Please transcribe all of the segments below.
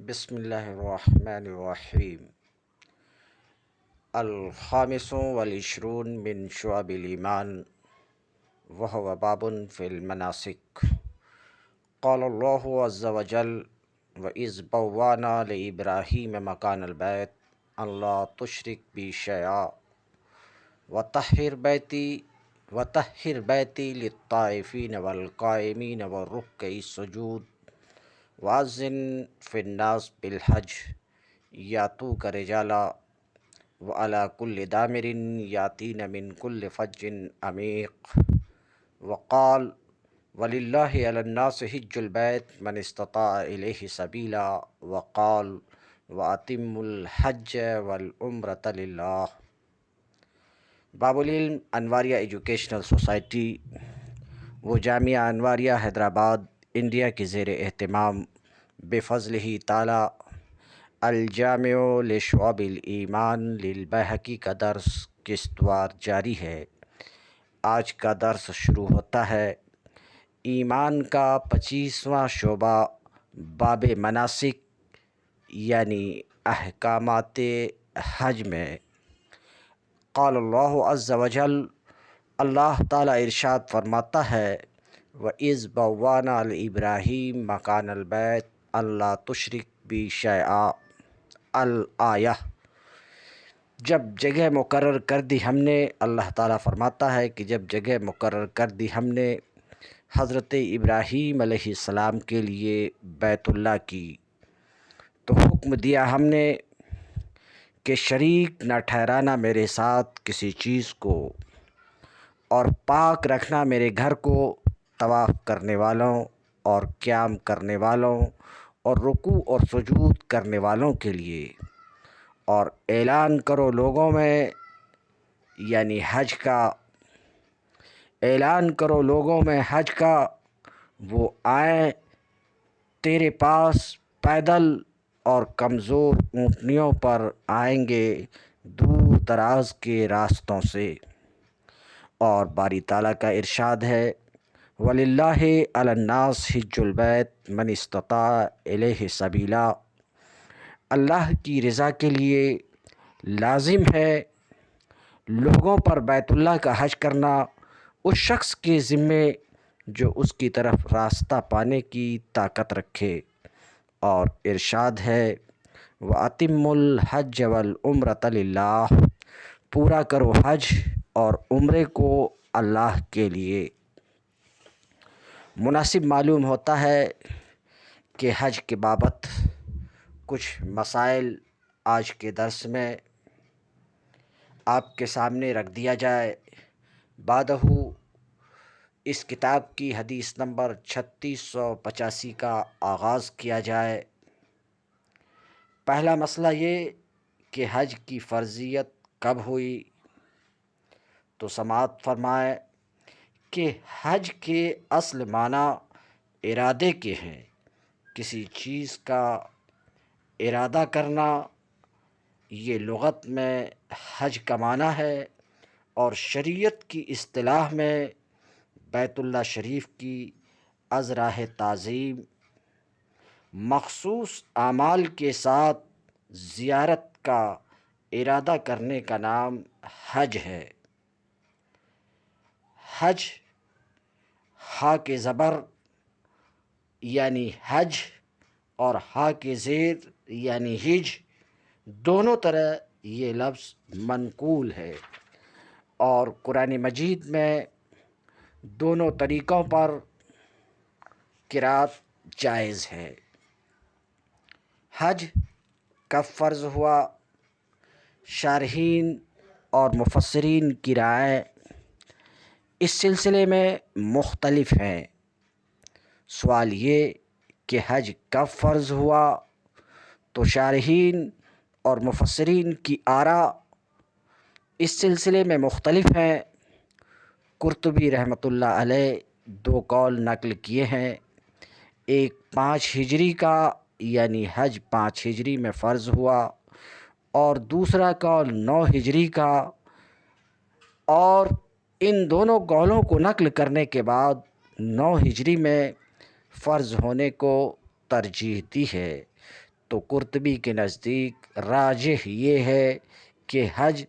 بسم اللہ الرحمن الرحیم۔ الخامس والعشرون من شعب الایمان وهو باب فی المناسک۔ قال اللہ عز وجل وَإِذْ بَوَّأْنَا لِإِبْرَاهِيمَ مَكَانَ الْبَيْتِ أَن لَا تُشْرِكْ بِي شَيْئًا وَطَهِّرْ بَيْتِي لِلطَّائِفِينَ وَالْقَائِمِينَ وَالرُّكَّعِ السُّجُودِ وَأَذِّن فِي النَّاسِ بِالْحَجِّ يَأْتُوكَ رِجَالًا وَعَلَىٰ كُلِّ ضَامِرٍ يَأْتِينَ مِنْ كُلِّ فَجٍّ عَمِيقٍ۔ وقال وَلِلَّهِ عَلَى النَّاسِ حِجُّ الْبَيْتِ مَنِ اسْتَطَاعَ إِلَيْهِ سَبِيلًا وقال وَأَتِمُّوا الْحَجَّ وَالْعُمْرَةَ لِلَّهِ۔ باب العلم انواریہ ایجوکیشنل سوسائٹی و جامعہ انواریہ حیدرآباد انڈیا کے زیر اہتمام بفضلہ تعالی الجامع لشعب الایمان للبیہقی کا درس قسطوار جاری ہے۔ آج کا درس شروع ہوتا ہے ایمان کا 25واں شعبہ باب مناسک یعنی احکامات حج میں۔ قال اللہ عز وجل، اللہ تعالیٰ ارشاد فرماتا ہے وَإِذْ بَوَّأْنَا لِإِبْرَاهِيمَ مَكَانَ الْبَيْتِ أَن لَا تُشْرِكْ بِي شَيْئًا الآیہ۔ جب جگہ مقرر کر دی ہم نے، اللہ تعالیٰ فرماتا ہے کہ جب جگہ مقرر کر دی ہم نے حضرت ابراہیم علیہ السلام کے لیے بیت اللہ کی، تو حکم دیا ہم نے کہ شریک نہ ٹھہرانا میرے ساتھ کسی چیز کو، اور پاک رکھنا میرے گھر کو طواف کرنے والوں اور قیام کرنے والوں اور رکوع اور سجود کرنے والوں کے لیے، اور اعلان کرو لوگوں میں یعنی حج کا، اعلان کرو لوگوں میں حج کا، وہ آئیں تیرے پاس پیدل اور کمزور اونٹنیوں پر آئیں گے دور دراز کے راستوں سے۔ اور باری تعالیٰ کا ارشاد ہے وَلِلَّهِ عَلَى النَّاسِ حِجُّ الْبَيْتِ مَنِ اسْتَطَاعَ إِلَيْهِ سَبِيلًا۔ اللہ کی رضا کے لیے لازم ہے لوگوں پر بیت اللہ کا حج کرنا اس شخص کے ذمے جو اس کی طرف راستہ پانے کی طاقت رکھے۔ اور ارشاد ہے وَأَتِمُّوا الْحَجَّ وَالْعُمْرَةَ لِلَّهِ، پورا کرو حج اور عمرے کو اللہ کے لیے۔ مناسب معلوم ہوتا ہے کہ حج کے بابت کچھ مسائل آج کے درس میں آپ کے سامنے رکھ دیا جائے، بعدہ اس کتاب کی حدیث نمبر 3685 کا آغاز کیا جائے۔ پہلا مسئلہ یہ کہ حج کی فرضیت کب ہوئی، تو سماعت فرمائے کہ حج کے اصل معنی ارادے کے ہیں، کسی چیز کا ارادہ کرنا، یہ لغت میں حج کا معنی ہے، اور شریعت کی اصطلاح میں بیت اللہ شریف کی از راہ تعظیم مخصوص اعمال کے ساتھ زیارت کا ارادہ کرنے کا نام حج ہے۔ حج ہا کے زبر یعنی حج اور ہا کے زیر یعنی ہج، دونوں طرح یہ لفظ منقول ہے، اور قرآن مجید میں دونوں طریقوں پر قرأت جائز ہے۔ حج کب فرض ہوا؟ شارحین اور مفسرین کی رائے اس سلسلے میں مختلف ہیں۔ سوال یہ کہ حج کب فرض ہوا، تو شارحین اور مفسرین کی آراء اس سلسلے میں مختلف ہیں۔ قرطبی رحمۃ اللہ علیہ 2 قول نقل کیے ہیں، ایک 5 ہجری کا یعنی حج 5 ہجری میں فرض ہوا، اور دوسرا قول 9 ہجری کا، اور ان دونوں قولوں کو نقل کرنے کے بعد 9 ہجری میں فرض ہونے کو ترجیح دی ہے۔ تو قرطبی کے نزدیک راجح یہ ہے کہ حج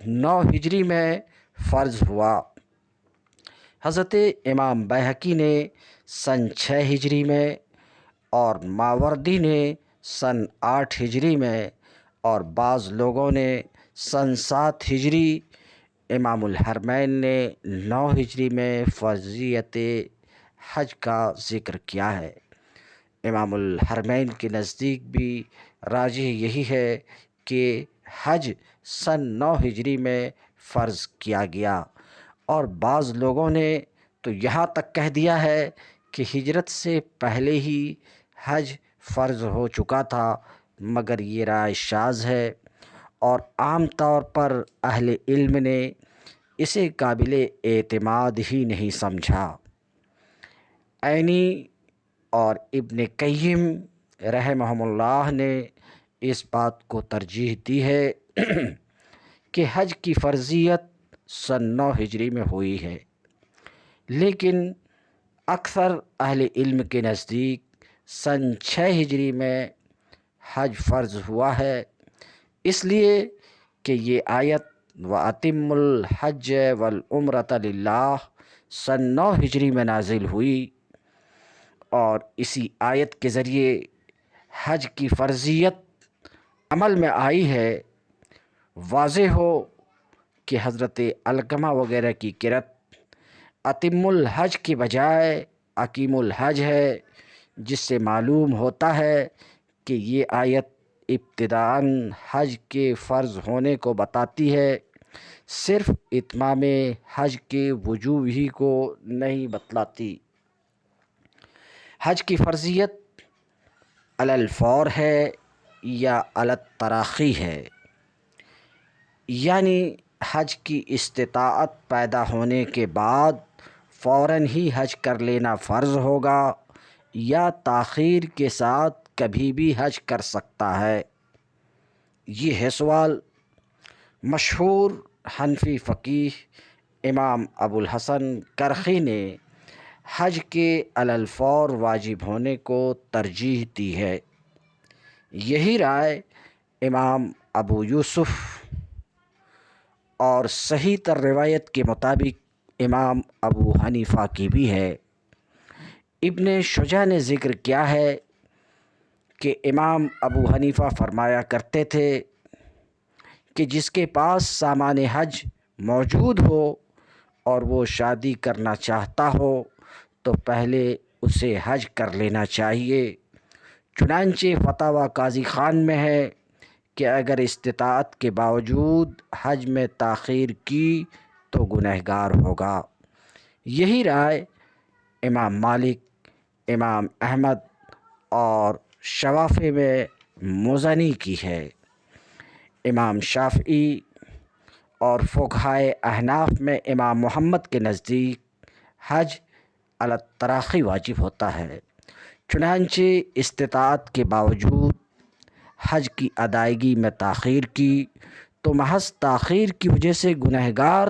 9 ہجری میں فرض ہوا۔ حضرت امام بیہقی نے سن 6 ہجری میں اور ماوردی نے سن 8 ہجری میں اور بعض لوگوں نے سن 7 ہجری، امام الحرمین نے 9 ہجری میں فرضیت حج کا ذکر کیا ہے۔ امام الحرمین کے نزدیک بھی راجح یہی ہے کہ حج سن 9 ہجری میں فرض کیا گیا، اور بعض لوگوں نے تو یہاں تک کہہ دیا ہے کہ ہجرت سے پہلے ہی حج فرض ہو چکا تھا، مگر یہ رائے شاذ ہے، اور عام طور پر اہل علم نے اسے قابل اعتماد ہی نہیں سمجھا۔ عینی اور ابن قیم رحمہم اللہ نے اس بات کو ترجیح دی ہے کہ حج کی فرضیت سن 9 ہجری میں ہوئی ہے، لیکن اکثر اہل علم کے نزدیک سن 6 ہجری میں حج فرض ہوا ہے، اس لیے کہ یہ آیت وَأَتِمُّ الْحَجَّ وَالْعُمْرَةَ لِلَّهِ سن 9 ہجری میں نازل ہوئی، اور اسی آیت کے ذریعے حج کی فرضیت عمل میں آئی ہے۔ واضح ہو کہ حضرت علقمہ وغیرہ کی قرأت اتم الحج کی بجائے اقیم الحج ہے، جس سے معلوم ہوتا ہے کہ یہ آیت ابتداءً حج کے فرض ہونے کو بتاتی ہے، صرف اتمام حج کے وجوب ہی کو نہیں بتلاتی۔ حج کی فرضیت علی الفور ہے یا علی التراخی ہے، یعنی حج کی استطاعت پیدا ہونے کے بعد فوراً ہی حج کر لینا فرض ہوگا، یا تاخیر کے ساتھ کبھی بھی حج کر سکتا ہے؟ یہ ہے سوال۔ مشہور حنفی فقیہ امام ابو الحسن کرخی نے حج کے علی الفور واجب ہونے کو ترجیح دی ہے۔ یہی رائے امام ابو یوسف اور صحیح تر روایت کے مطابق امام ابو حنیفہ کی بھی ہے۔ ابن شجاع نے ذکر کیا ہے کہ امام ابو حنیفہ فرمایا کرتے تھے کہ جس کے پاس سامان حج موجود ہو اور وہ شادی کرنا چاہتا ہو تو پہلے اسے حج کر لینا چاہیے۔ چنانچہ فتاویٰ قاضی خان میں ہے کہ اگر استطاعت کے باوجود حج میں تاخیر کی تو گنہگار ہوگا۔ یہی رائے امام مالک، امام احمد اور شوافی میں مزنی کی ہے۔ امام شافعی اور فقہائے احناف میں امام محمد کے نزدیک حج علی التراخی واجب ہوتا ہے۔ چنانچہ استطاعت کے باوجود حج کی ادائیگی میں تاخیر کی تو محض تاخیر کی وجہ سے گنہگار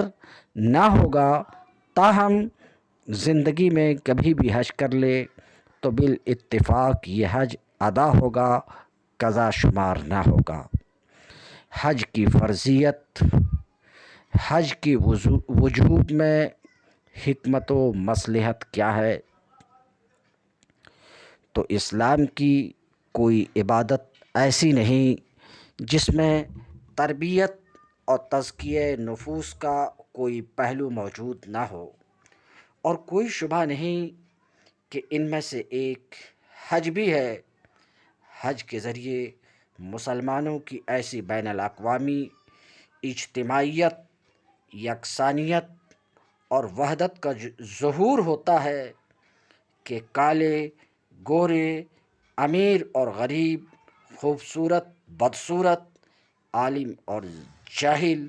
نہ ہوگا، تاہم زندگی میں کبھی بھی حج کر لے تو بالاتفاق یہ حج ادا ہوگا، قضا شمار نہ ہوگا۔ حج کی فرضیت، حج کی وجوب میں حکمت و مصلحت کیا ہے؟ تو اسلام کی کوئی عبادت ایسی نہیں جس میں تربیت اور تزکیہ نفوس کا کوئی پہلو موجود نہ ہو، اور کوئی شبہ نہیں کہ ان میں سے ایک حج بھی ہے۔ حج کے ذریعے مسلمانوں کی ایسی بین الاقوامی اجتماعیت، یکسانیت اور وحدت کا ظہور ہوتا ہے کہ کالے، گورے، امیر اور غریب، خوبصورت، بدصورت، عالم اور جاہل،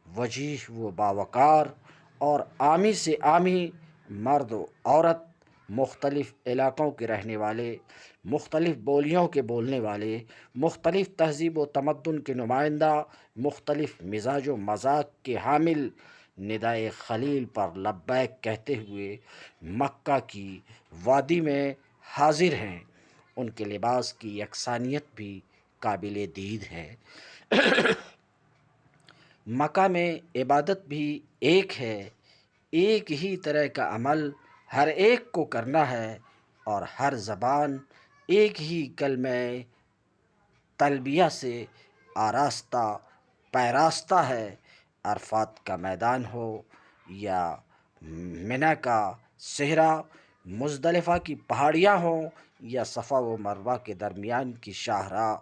وجیح و باوقار اور عامی سے عامی، مرد و عورت، مختلف علاقوں کے رہنے والے، مختلف بولیوں کے بولنے والے، مختلف تہذیب و تمدن کے نمائندہ، مختلف مزاج و مذاق کے حامل، ندائے خلیل پر لبیک کہتے ہوئے مکہ کی وادی میں حاضر ہیں، ان کے لباس کی یکسانیت بھی قابل دید ہے۔ مقام عبادت بھی ایک ہے، ایک ہی طرح کا عمل ہر ایک کو کرنا ہے، اور ہر زبان ایک ہی کلمہ تلبیہ سے آراستہ پیراستہ ہے۔ عرفات کا میدان ہو یا منی کا صحرا، مزدلفہ کی پہاڑیاں ہوں یا صفا و مروہ کے درمیان کی شاہراہ،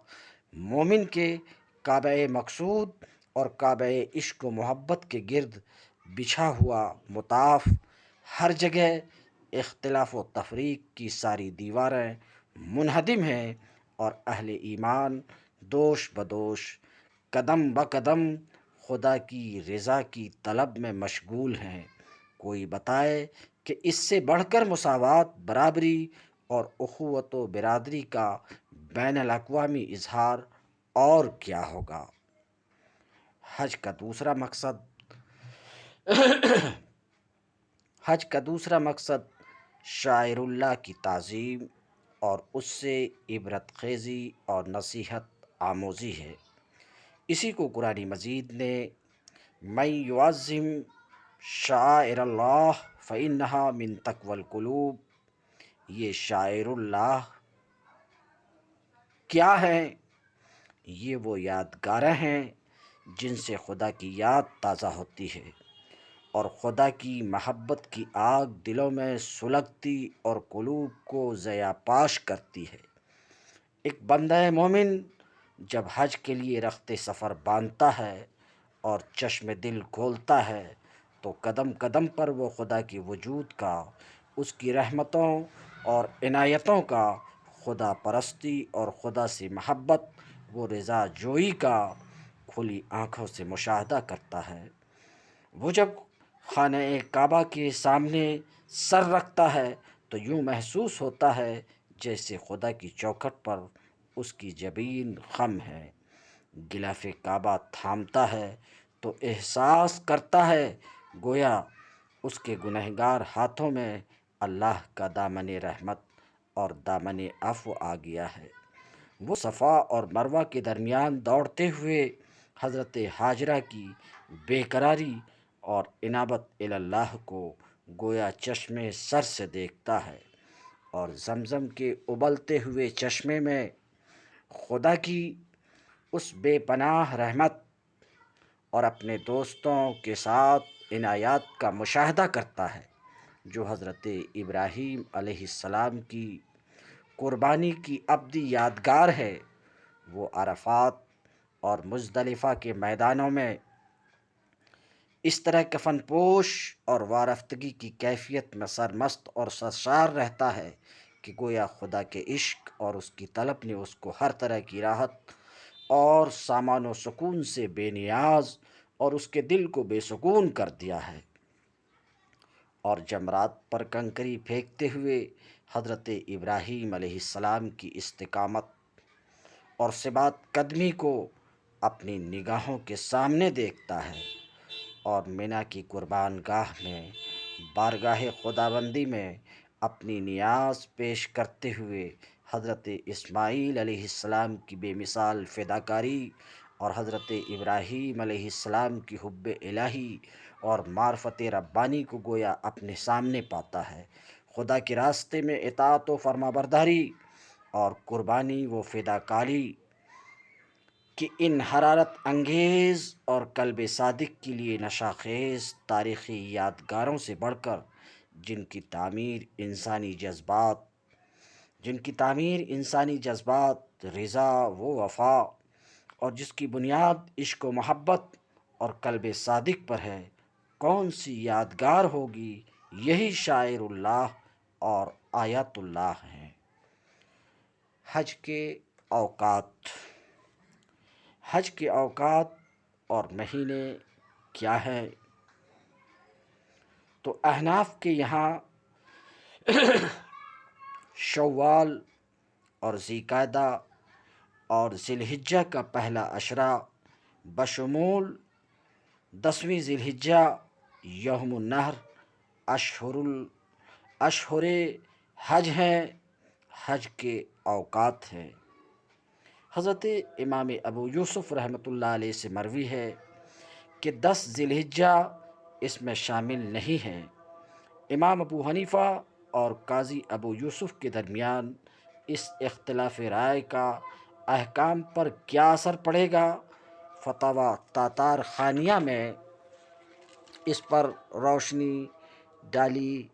مومن کے کعبہ مقصود اور کعبہ عشق و محبت کے گرد بچھا ہوا مطاف، ہر جگہ اختلاف و تفریق کی ساری دیواریں منہدم ہیں، اور اہل ایمان دوش بدوش قدم بقدم خدا کی رضا کی طلب میں مشغول ہیں۔ کوئی بتائے کہ اس سے بڑھ کر مساوات، برابری اور اخوت و برادری کا بین الاقوامی اظہار اور کیا ہوگا؟ حج کا دوسرا مقصد شاعر اللہ کی تعظیم اور اس سے عبرت خیزی اور نصیحت آموزی ہے۔ اسی کو قرآن مجید نے من یعظم شعائر اللہ فإنہا من تقوی القلوب، یہ شاعر اللہ کیا ہیں؟ یہ وہ یادگاریں ہیں جن سے خدا کی یاد تازہ ہوتی ہے اور خدا کی محبت کی آگ دلوں میں سلگتی اور قلوب کو ضیا پاش کرتی ہے۔ ایک بندہ مومن جب حج کے لیے رخت سفر باندھتا ہے اور چشم دل کھولتا ہے تو قدم قدم پر وہ خدا کی وجود کا، اس کی رحمتوں اور عنایتوں کا، خدا پرستی اور خدا سے محبت و رضا جوئی کا کھلی آنکھوں سے مشاہدہ کرتا ہے۔ وہ جب خانہ کعبہ کے سامنے سر رکھتا ہے تو یوں محسوس ہوتا ہے جیسے خدا کی چوکھٹ پر اس کی جبین خم ہے۔ غلاف کعبہ تھامتا ہے تو احساس کرتا ہے گویا اس کے گنہگار ہاتھوں میں اللہ کا دامن رحمت اور دامن عفو آ گیا ہے۔ وہ صفا اور مروہ کے درمیان دوڑتے ہوئے حضرت ہاجرہ کی بے قراری اور انابت اللہ کو گویا چشم سر سے دیکھتا ہے، اور زمزم کے ابلتے ہوئے چشمے میں خدا کی اس بے پناہ رحمت اور اپنے دوستوں کے ساتھ عنایات کا مشاہدہ کرتا ہے جو حضرت ابراہیم علیہ السلام کی قربانی کی ابدی یادگار ہے۔ وہ عرفات اور مزدلفہ کے میدانوں میں اس طرح کفن پوش اور وارفتگی کی کیفیت میں سرمست اور سرشار رہتا ہے کہ گویا خدا کے عشق اور اس کی طلب نے اس کو ہر طرح کی راحت اور سامان و سکون سے بے نیاز اور اس کے دل کو بے سکون کر دیا ہے۔ اور جمرات پر کنکری پھینکتے ہوئے حضرت ابراہیم علیہ السلام کی استقامت اور ثبات قدمی کو اپنی نگاہوں کے سامنے دیکھتا ہے، اور منی کی قربان گاہ میں بارگاہ خداوندی میں اپنی نیاز پیش کرتے ہوئے حضرت اسماعیل علیہ السلام کی بے مثال فداکاری اور حضرت ابراہیم علیہ السلام کی حب الہی اور معرفت ربانی کو گویا اپنے سامنے پاتا ہے۔ خدا کے راستے میں اطاعت و فرمانبرداری اور قربانی و فداکاری کہ ان حرارت انگیز اور قلب صادق کے لیے نشاخیز تاریخی یادگاروں سے بڑھ کر جن کی تعمیر انسانی جذبات، رضا و وفا اور جس کی بنیاد عشق و محبت اور قلب صادق پر ہے، کون سی یادگار ہوگی؟ یہی شاعر اللہ اور آیات اللہ ہیں۔ حج کے اوقات اور مہینے کیا ہیں؟ تو احناف کے یہاں شوال اور ذی القعدہ اور ذی الحجہ کا پہلا عشرہ بشمول 10ویں ذی الحجہ، یوم النحر، اشہر حج ہیں۔ حج کے اوقات ہیں۔ حضرت امام ابو یوسف رحمۃ اللہ علیہ سے مروی ہے کہ 10 ذی الحجہ اس میں شامل نہیں ہیں۔ امام ابو حنیفہ اور قاضی ابو یوسف کے درمیان اس اختلاف رائے کا احکام پر کیا اثر پڑے گا؟ فتاوی تاتار خانیہ میں اس پر روشنی ڈالی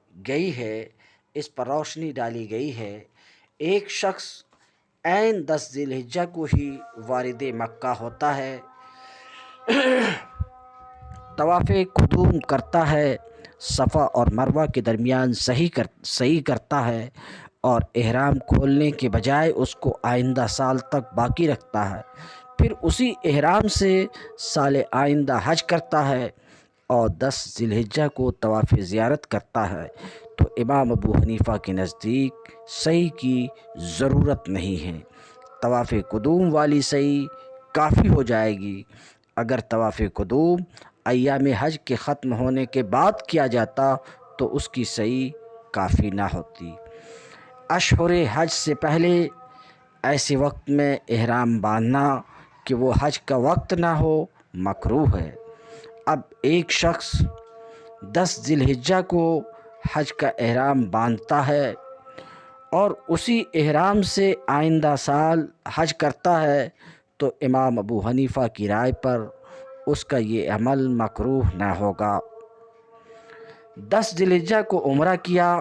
گئی ہے۔ ایک شخص عین 10 ذی الحجہ کو ہی وارد مکہ ہوتا ہے، طواف قدوم کرتا ہے، صفا اور مروہ کے درمیان صحیح کرتا ہے اور احرام کھولنے کے بجائے اس کو آئندہ سال تک باقی رکھتا ہے، پھر اسی احرام سے سال آئندہ حج کرتا ہے اور 10 ذی الحجہ کو طواف زیارت کرتا ہے، تو امام ابو حنیفہ کے نزدیک صحیح کی ضرورت نہیں ہے، طواف قدوم والی صحیح کافی ہو جائے گی۔ اگر طواف قدوم ایام حج کے ختم ہونے کے بعد کیا جاتا تو اس کی صحیح کافی نہ ہوتی۔ اشہر حج سے پہلے ایسے وقت میں احرام باندھنا کہ وہ حج کا وقت نہ ہو مکروہ ہے۔ اب ایک شخص 10 ذی الحجہ کو حج کا احرام باندھتا ہے اور اسی احرام سے آئندہ سال حج کرتا ہے، تو امام ابو حنیفہ کی رائے پر اس کا یہ عمل مکروہ نہ ہوگا۔ 10 ذی الحجہ کو عمرہ کیا،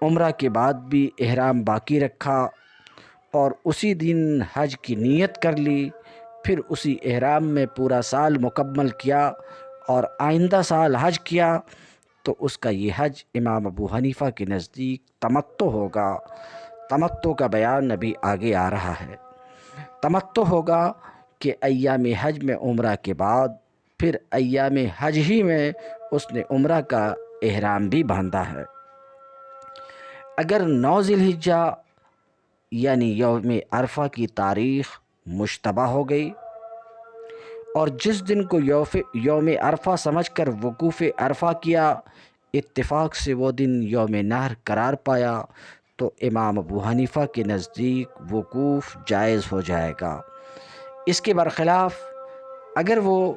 عمرہ کے بعد بھی احرام باقی رکھا اور اسی دن حج کی نیت کر لی، پھر اسی احرام میں پورا سال مکمل کیا اور آئندہ سال حج کیا، تو اس کا یہ حج امام ابو حنیفہ کے نزدیک تمتع ہوگا۔ تمتع کا بیان ابھی آگے آ رہا ہے۔ تمتع ہوگا کہ ایام حج میں عمرہ کے بعد پھر ایام حج ہی میں اس نے عمرہ کا احرام بھی باندھا ہے۔ اگر 9 ذی الحجہ یعنی یوم عرفہ کی تاریخ مشتبہ ہو گئی اور جس دن کو یوم عرفہ سمجھ کر وقوف عرفہ کیا، اتفاق سے وہ دن یوم نحر قرار پایا، تو امام ابو حنیفہ کے نزدیک وقوف جائز ہو جائے گا۔ اس کے برخلاف اگر وہ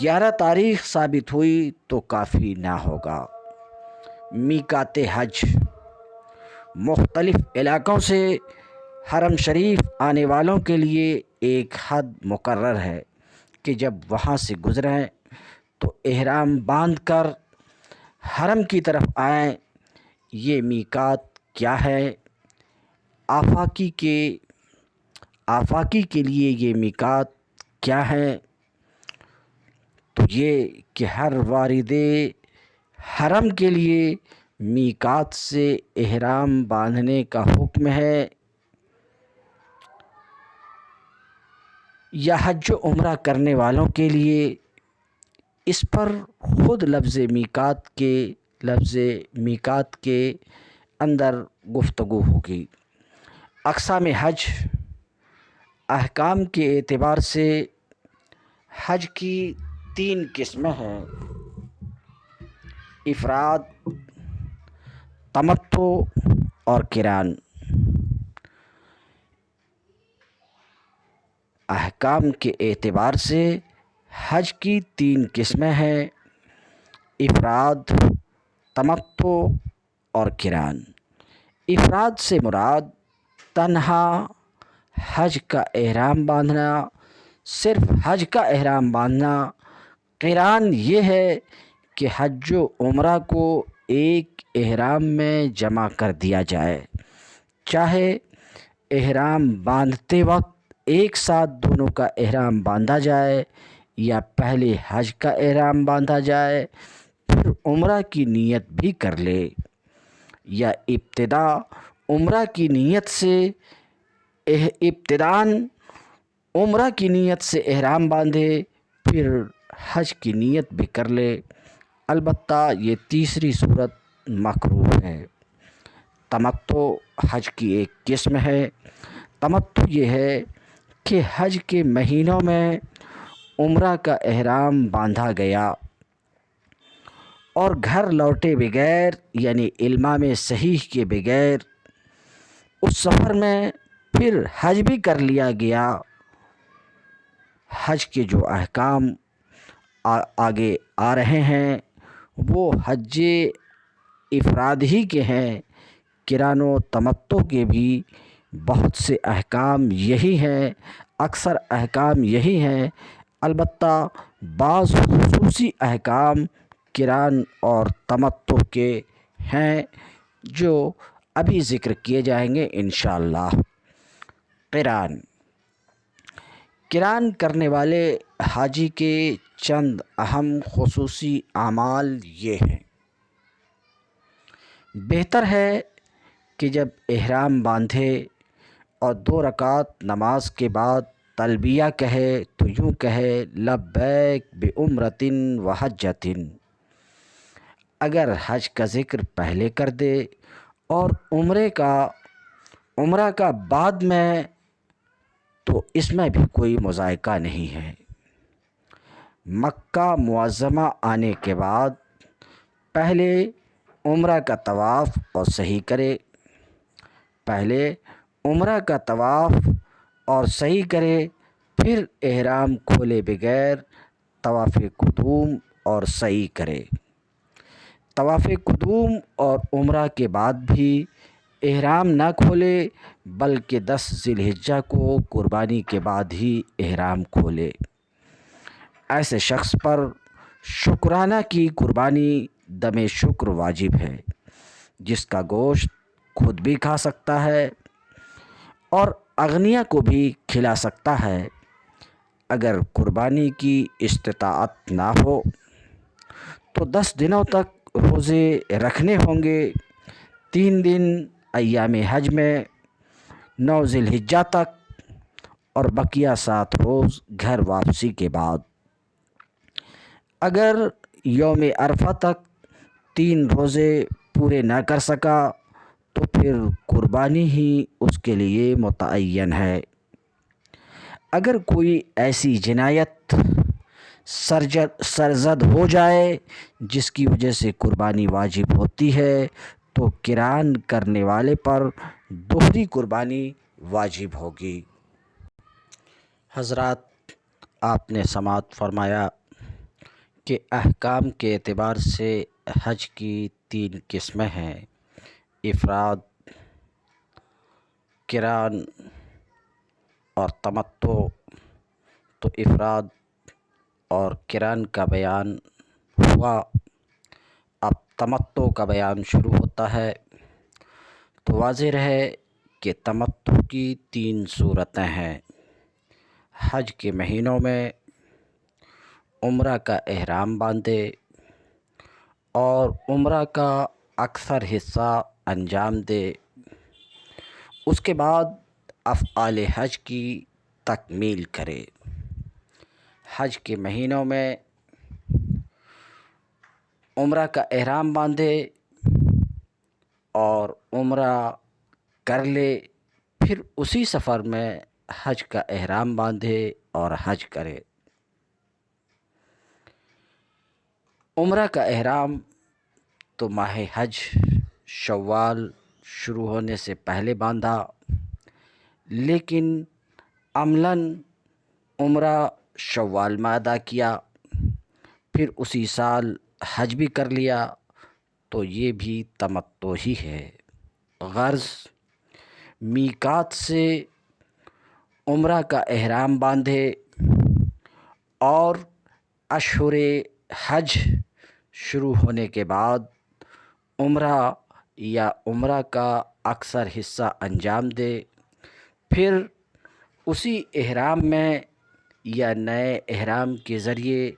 11 تاریخ ثابت ہوئی تو کافی نہ ہوگا۔ میقات حج: مختلف علاقوں سے حرم شریف آنے والوں کے لیے ایک حد مقرر ہے کہ جب وہاں سے گزریں تو احرام باندھ کر حرم کی طرف آئیں۔ یہ میقات کیا ہے؟ آفاقی کے لیے یہ میقات کیا ہے؟ تو یہ کہ ہر وارد حرم کے لیے میقات سے احرام باندھنے کا حکم ہے، یا حج و عمرہ کرنے والوں کے لیے؟ اس پر خود لفظ میقات کے اندر گفتگو ہوگی۔ اقسام حج: احکام کے اعتبار سے حج کی 3 قسمیں ہیں: افراد، تمتع اور قران۔ احکام کے اعتبار سے حج کی 3 قسمیں ہیں: افراد، تمتع اور قران۔ افراد سے مراد تنہا حج کا احرام باندھنا، صرف حج کا احرام باندھنا۔ قران یہ ہے کہ حج و عمرہ کو ایک احرام میں جمع کر دیا جائے، چاہے احرام باندھتے وقت ایک ساتھ دونوں کا احرام باندھا جائے یا پہلے حج کا احرام باندھا جائے پھر عمرہ کی نیت بھی کر لے، یا ابتداً عمرہ کی نیت سے احرام باندھے پھر حج کی نیت بھی کر لے۔ البتہ یہ تیسری صورت مکروہ ہے۔ تمتع حج کی ایک قسم ہے۔ تمتع یہ ہے کہ حج کے مہینوں میں عمرہ کا احرام باندھا گیا اور گھر لوٹے بغیر یعنی احرام صحیح کے بغیر اس سفر میں پھر حج بھی کر لیا گیا۔ حج کے جو احکام آگے آ رہے ہیں وہ حج افراد ہی کے ہیں، قران و تمتع کے بھی بہت سے احکام یہی ہیں، اکثر احکام یہی ہیں، البتہ بعض خصوصی احکام قران اور تمتع کے ہیں جو ابھی ذکر کیے جائیں گے انشاءاللہ۔ قران کرنے والے حاجی کے چند اہم خصوصی اعمال یہ ہیں۔ بہتر ہے کہ جب احرام باندھے اور 2 رکعت نماز کے بعد تلبیہ کہے تو یوں کہے لبیک بعمرۃ و حجۃ۔ اگر حج کا ذکر پہلے کر دے اور عمرہ کا بعد میں تو اس میں بھی کوئی مضائقہ نہیں ہے۔ مکہ معظمہ آنے کے بعد پہلے عمرہ کا طواف اور سعی کرے، پھر احرام کھولے بغیر طواف قدوم اور سعی کرے۔ طواف قدوم اور عمرہ کے بعد بھی احرام نہ کھولے بلکہ 10 ذی الحجہ کو قربانی کے بعد ہی احرام کھولے۔ ایسے شخص پر شکرانہ کی قربانی دم شکر واجب ہے، جس کا گوشت خود بھی کھا سکتا ہے اور اغنیا کو بھی کھلا سکتا ہے۔ اگر قربانی کی استطاعت نہ ہو تو 10 دنوں تک روزے رکھنے ہوں گے، 3 دن ایام حج میں 9 ذی الحجہ تک اور بقیہ 7 روز گھر واپسی کے بعد۔ اگر یوم عرفہ تک 3 روزے پورے نہ کر سکا تو پھر قربانی ہی اس کے لیے متعین ہے۔ اگر کوئی ایسی جنایت سرزد ہو جائے جس کی وجہ سے قربانی واجب ہوتی ہے تو قران کرنے والے پر دوہری قربانی واجب ہوگی۔ حضرات، آپ نے سماعت فرمایا کہ احکام کے اعتبار سے حج کی 3 قسمیں ہیں: افراد، قران اور تمتع۔ تو افراد اور قران کا بیان ہوا، اب تمتع کا بیان شروع ہوتا ہے۔ تو واضح رہے کہ تمتع کی 3 صورتیں ہیں۔ حج کے مہینوں میں عمرہ کا احرام باندھے اور عمرہ کا اکثر حصہ انجام دے، اس کے بعد افعال حج کی تکمیل کرے۔ حج کے مہینوں میں عمرہ کا احرام باندھے اور عمرہ کر لے، پھر اسی سفر میں حج کا احرام باندھے اور حج کرے۔ عمرہ کا احرام تو ماہ حج شوال شروع ہونے سے پہلے باندھا، لیکن عملاً عمرہ شوال میں ادا کیا، پھر اسی سال حج بھی کر لیا تو یہ بھی تمتع ہی ہے۔ غرض میقات سے عمرہ کا احرام باندھے اور اشہر حج شروع ہونے کے بعد عمرہ یا عمرہ کا اکثر حصہ انجام دے، پھر اسی احرام میں یا نئے احرام کے ذریعے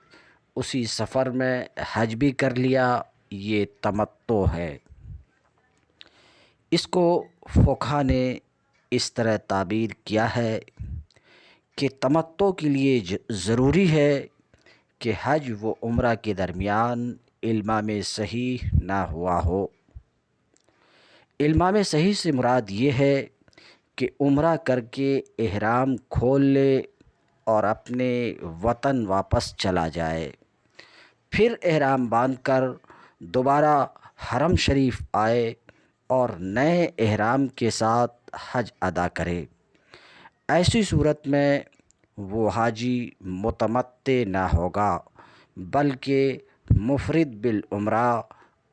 اسی سفر میں حج بھی کر لیا، یہ تمتع ہے۔ اس کو فقہا نے اس طرح تعبیر کیا ہے کہ تمتع کے لیے ضروری ہے کہ حج و عمرہ کے درمیان المام صحیح نہ ہوا ہو۔ المام صحیح سے مراد یہ ہے کہ عمرہ کر کے احرام کھول لے اور اپنے وطن واپس چلا جائے، پھر احرام باندھ کر دوبارہ حرم شریف آئے اور نئے احرام کے ساتھ حج ادا کرے۔ ایسی صورت میں وہ حاجی متمتع نہ ہوگا بلکہ مفرد بالعمرہ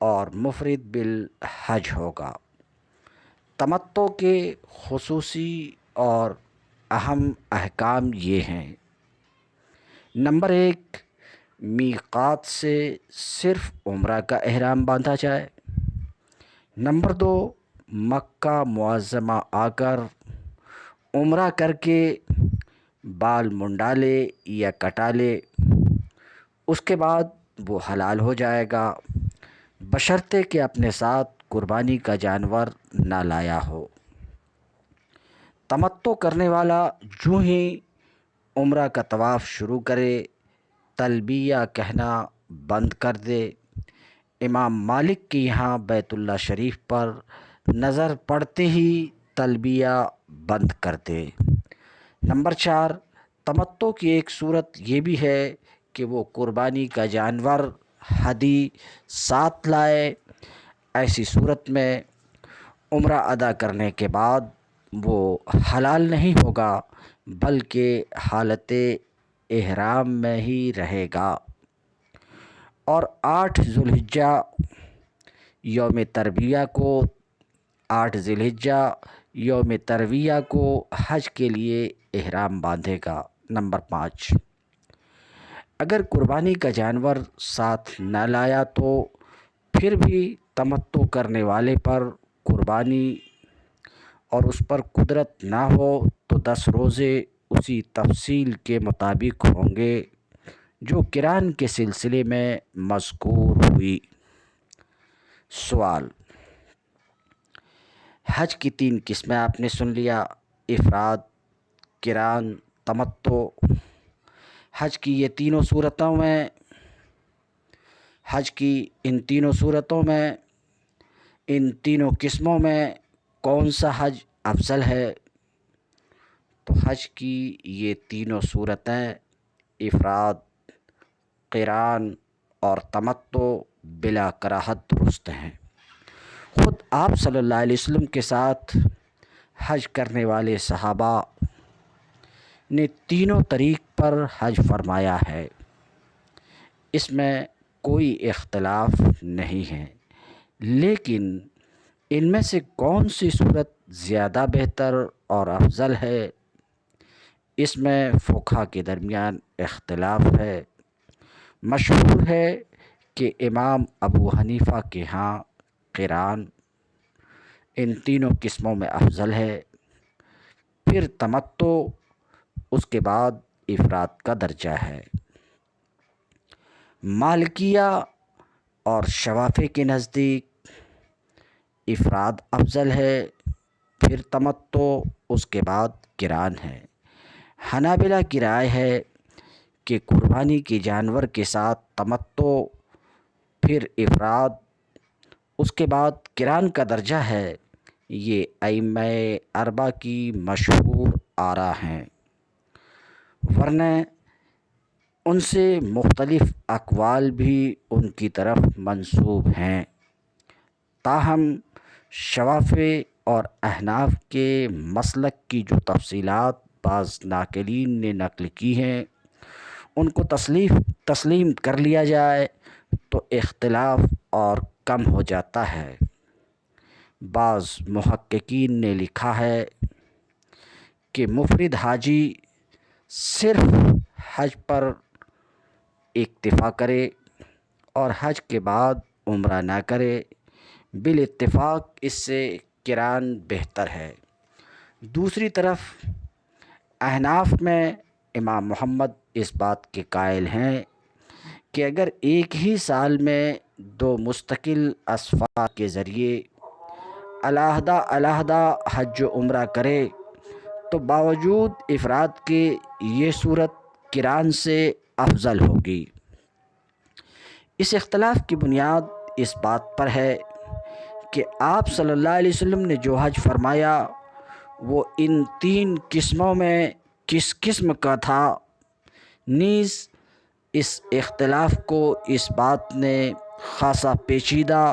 اور مفرد بالحج ہوگا۔ تمتع کے خصوصی اور اہم احکام یہ ہیں: نمبر 1، میقات سے صرف عمرہ کا احرام باندھا جائے۔ نمبر 2، مکہ معظمہ آ کر عمرہ کر کے بال منڈا لے یا کٹا لے، اس کے بعد وہ حلال ہو جائے گا بشرطے کہ اپنے ساتھ قربانی کا جانور نہ لایا ہو۔ تمتع کرنے والا جو ہی عمرہ کا طواف شروع کرے تلبیہ کہنا بند کر دے۔ امام مالک کے یہاں بیت اللہ شریف پر نظر پڑتے ہی تلبیہ بند کر دے۔ نمبر 4، تمتع کی ایک صورت یہ بھی ہے کہ وہ قربانی کا جانور ہدی ساتھ لائے۔ ایسی صورت میں عمرہ ادا کرنے کے بعد وہ حلال نہیں ہوگا بلکہ حالت احرام میں ہی رہے گا، اور 8 ذی الحجہ یوم ترویہ کو حج کے لیے احرام باندھے گا۔ نمبر 5، اگر قربانی کا جانور ساتھ نہ لایا تو پھر بھی تمتع کرنے والے پر قربانی اور اس پر قدرت نہ ہو تو 10 روزے اسی تفصیل کے مطابق ہوں گے جو قران کے سلسلے میں مذکور ہوئی۔ سوال: حج کی 3 قسمیں آپ نے سن لیا: افراد، قران، تمتع۔ حج کی ان تینوں قسموں میں کون سا حج افضل ہے؟ تو حج کی یہ تینوں صورتیں افراد، قران اور تمتع بلا کراہت درست ہیں۔ خود آپ صلی اللہ علیہ وسلم کے ساتھ حج کرنے والے صحابہ نے تینوں طریق پر حج فرمایا ہے، اس میں کوئی اختلاف نہیں ہے، لیکن ان میں سے کون سی صورت زیادہ بہتر اور افضل ہے، اس میں فقہا کے درمیان اختلاف ہے۔ مشہور ہے کہ امام ابو حنیفہ کے ہاں قران ان تینوں قسموں میں افضل ہے، پھر تمتع، اس کے بعد افراد کا درجہ ہے۔ مالکیہ اور شوافی کے نزدیک افراد افضل ہے، پھر تمتع، اس کے بعد قران ہے۔ حنابلہ کی رائے ہے کہ قربانی کے جانور کے ساتھ تمتع، پھر افراد، اس کے بعد قران کا درجہ ہے۔ یہ ائمہ اربعہ کی مشہور آراء ہیں، ورنہ ان سے مختلف اقوال بھی ان کی طرف منسوب ہیں۔ تاہم شوافی اور احناف کے مسلک کی جو تفصیلات بعض ناقلین نے نقل کی ہیں ان کو تسلیم کر لیا جائے تو اختلاف اور کم ہو جاتا ہے۔ بعض محققین نے لکھا ہے کہ مفرد حاجی صرف حج پر اکتفا کرے اور حج کے بعد عمرہ نہ کرے، بالاتفاق اس سے قران بہتر ہے۔ دوسری طرف احناف میں امام محمد اس بات کے قائل ہیں کہ اگر ایک ہی سال میں 2 مستقل اسفار کے ذریعے علیحدہ حج و عمرہ کرے تو باوجود افراد کے یہ صورت قران سے افضل ہوگی۔ اس اختلاف کی بنیاد اس بات پر ہے کہ آپ صلی اللہ علیہ وسلم نے جو حج فرمایا وہ ان 3 قسموں میں کس قسم کا تھا۔ نیز اس اختلاف کو اس بات نے خاصا پیچیدہ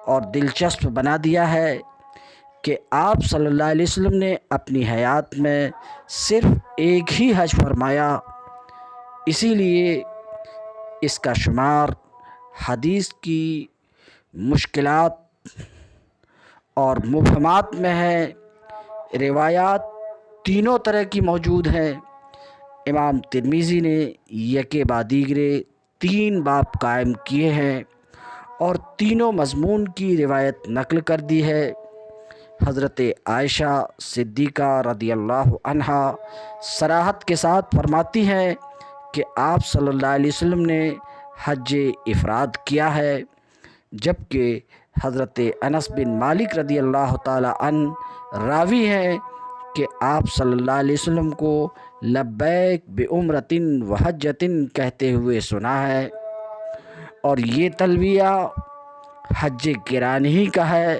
اور دلچسپ بنا دیا ہے کہ آپ صلی اللہ علیہ وسلم نے اپنی حیات میں صرف ایک ہی حج فرمایا، اسی لیے اس کا شمار حدیث کی مشکلات اور مبہمات میں ہے۔ روایات تینوں طرح کی موجود ہیں۔ امام ترمذی نے یکے بعد دیگرے 3 باب قائم کیے ہیں اور تینوں مضمون کی روایت نقل کر دی ہے۔ حضرت عائشہ صدیقہ رضی اللہ عنہا صراحت کے ساتھ فرماتی ہیں کہ آپ صلی اللہ علیہ وسلم نے حج افراد کیا ہے، جبکہ حضرت انس بن مالک رضی اللہ تعالی عنہ راوی ہیں کہ آپ صلی اللہ علیہ وسلم کو لبیک بعمرۃ و حجۃ کہتے ہوئے سنا ہے، اور یہ تلبیہ حج قران ہی کا ہے۔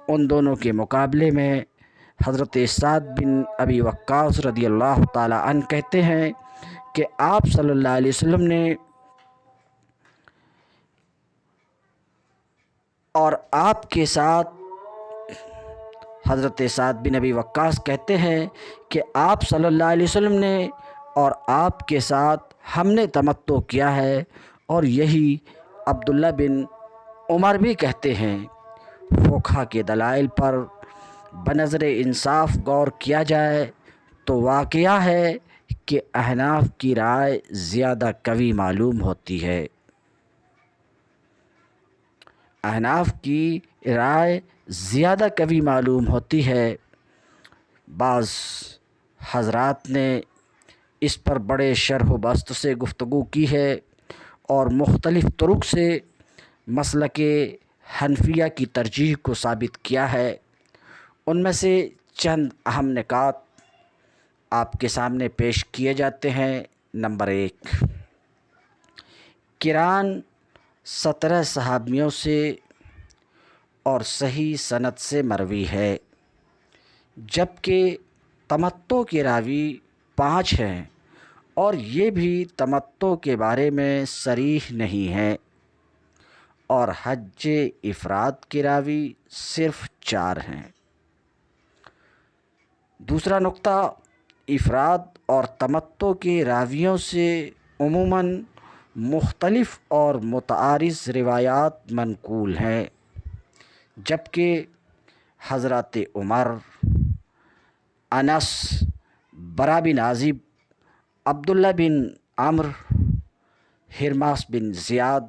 ان دونوں کے مقابلے میں حضرت سعد بن ابی وقاص رضی اللہ تعالی عنہ کہتے ہیں کہ آپ صلی اللہ علیہ وسلم نے اور آپ کے ساتھ حضرت سعد بن ابی وقاص کہتے ہیں کہ آپ صلی اللہ علیہ وسلم نے اور آپ کے ساتھ ہم نے تمتع کیا ہے، اور یہی عبداللہ بن عمر بھی کہتے ہیں۔ فقہا کے دلائل پر بنظر انصاف غور کیا جائے تو واقعہ ہے کہ احناف کی رائے زیادہ قوی معلوم ہوتی ہے۔ احناف کی رائے زیادہ قوی معلوم ہوتی ہے۔ بعض حضرات نے اس پر بڑے شرح و بسط سے گفتگو کی ہے اور مختلف طرق سے مسلک حنفیہ کی ترجیح کو ثابت کیا ہے۔ ان میں سے چند اہم نکات آپ کے سامنے پیش کیے جاتے ہیں۔ نمبر 1، قران 17 صحابیوں سے اور صحیح سند سے مروی ہے، جبکہ تمتع کے راوی 5 ہیں اور یہ بھی تمتع کے بارے میں صریح نہیں ہیں، اور حج افراد کے راوی صرف 4 ہیں۔ دوسرا نقطہ، افراد اور تمتع کے راویوں سے عموماً مختلف اور متعارض روایات منقول ہیں، جبکہ حضرات عمر، انس، برا بن عازب، عبداللہ بن عمرو، ہرماس بن زیاد،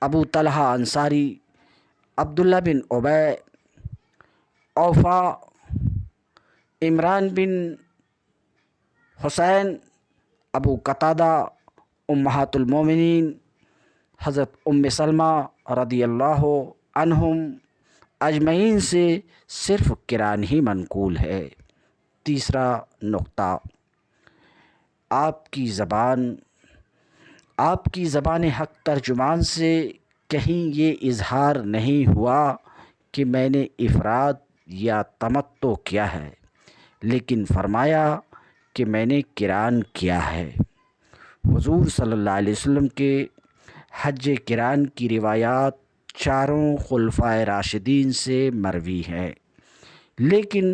ابو طلحہ انصاری، عبداللہ بن ابی اوفا، عمران بن حسین، ابو قتادہ، امہات المومنین حضرت ام سلمہ رضی اللہ عنہم اجمعین سے صرف قران ہی منقول ہے۔ تیسرا نقطہ، آپ کی زبان حق ترجمان سے کہیں یہ اظہار نہیں ہوا کہ میں نے افراد یا تمتع کیا ہے، لیکن فرمایا کہ میں نے قران کیا ہے۔ حضور صلی اللہ علیہ وسلم کے حج قران کی روایات چاروں خلفائے راشدین سے مروی ہے، لیکن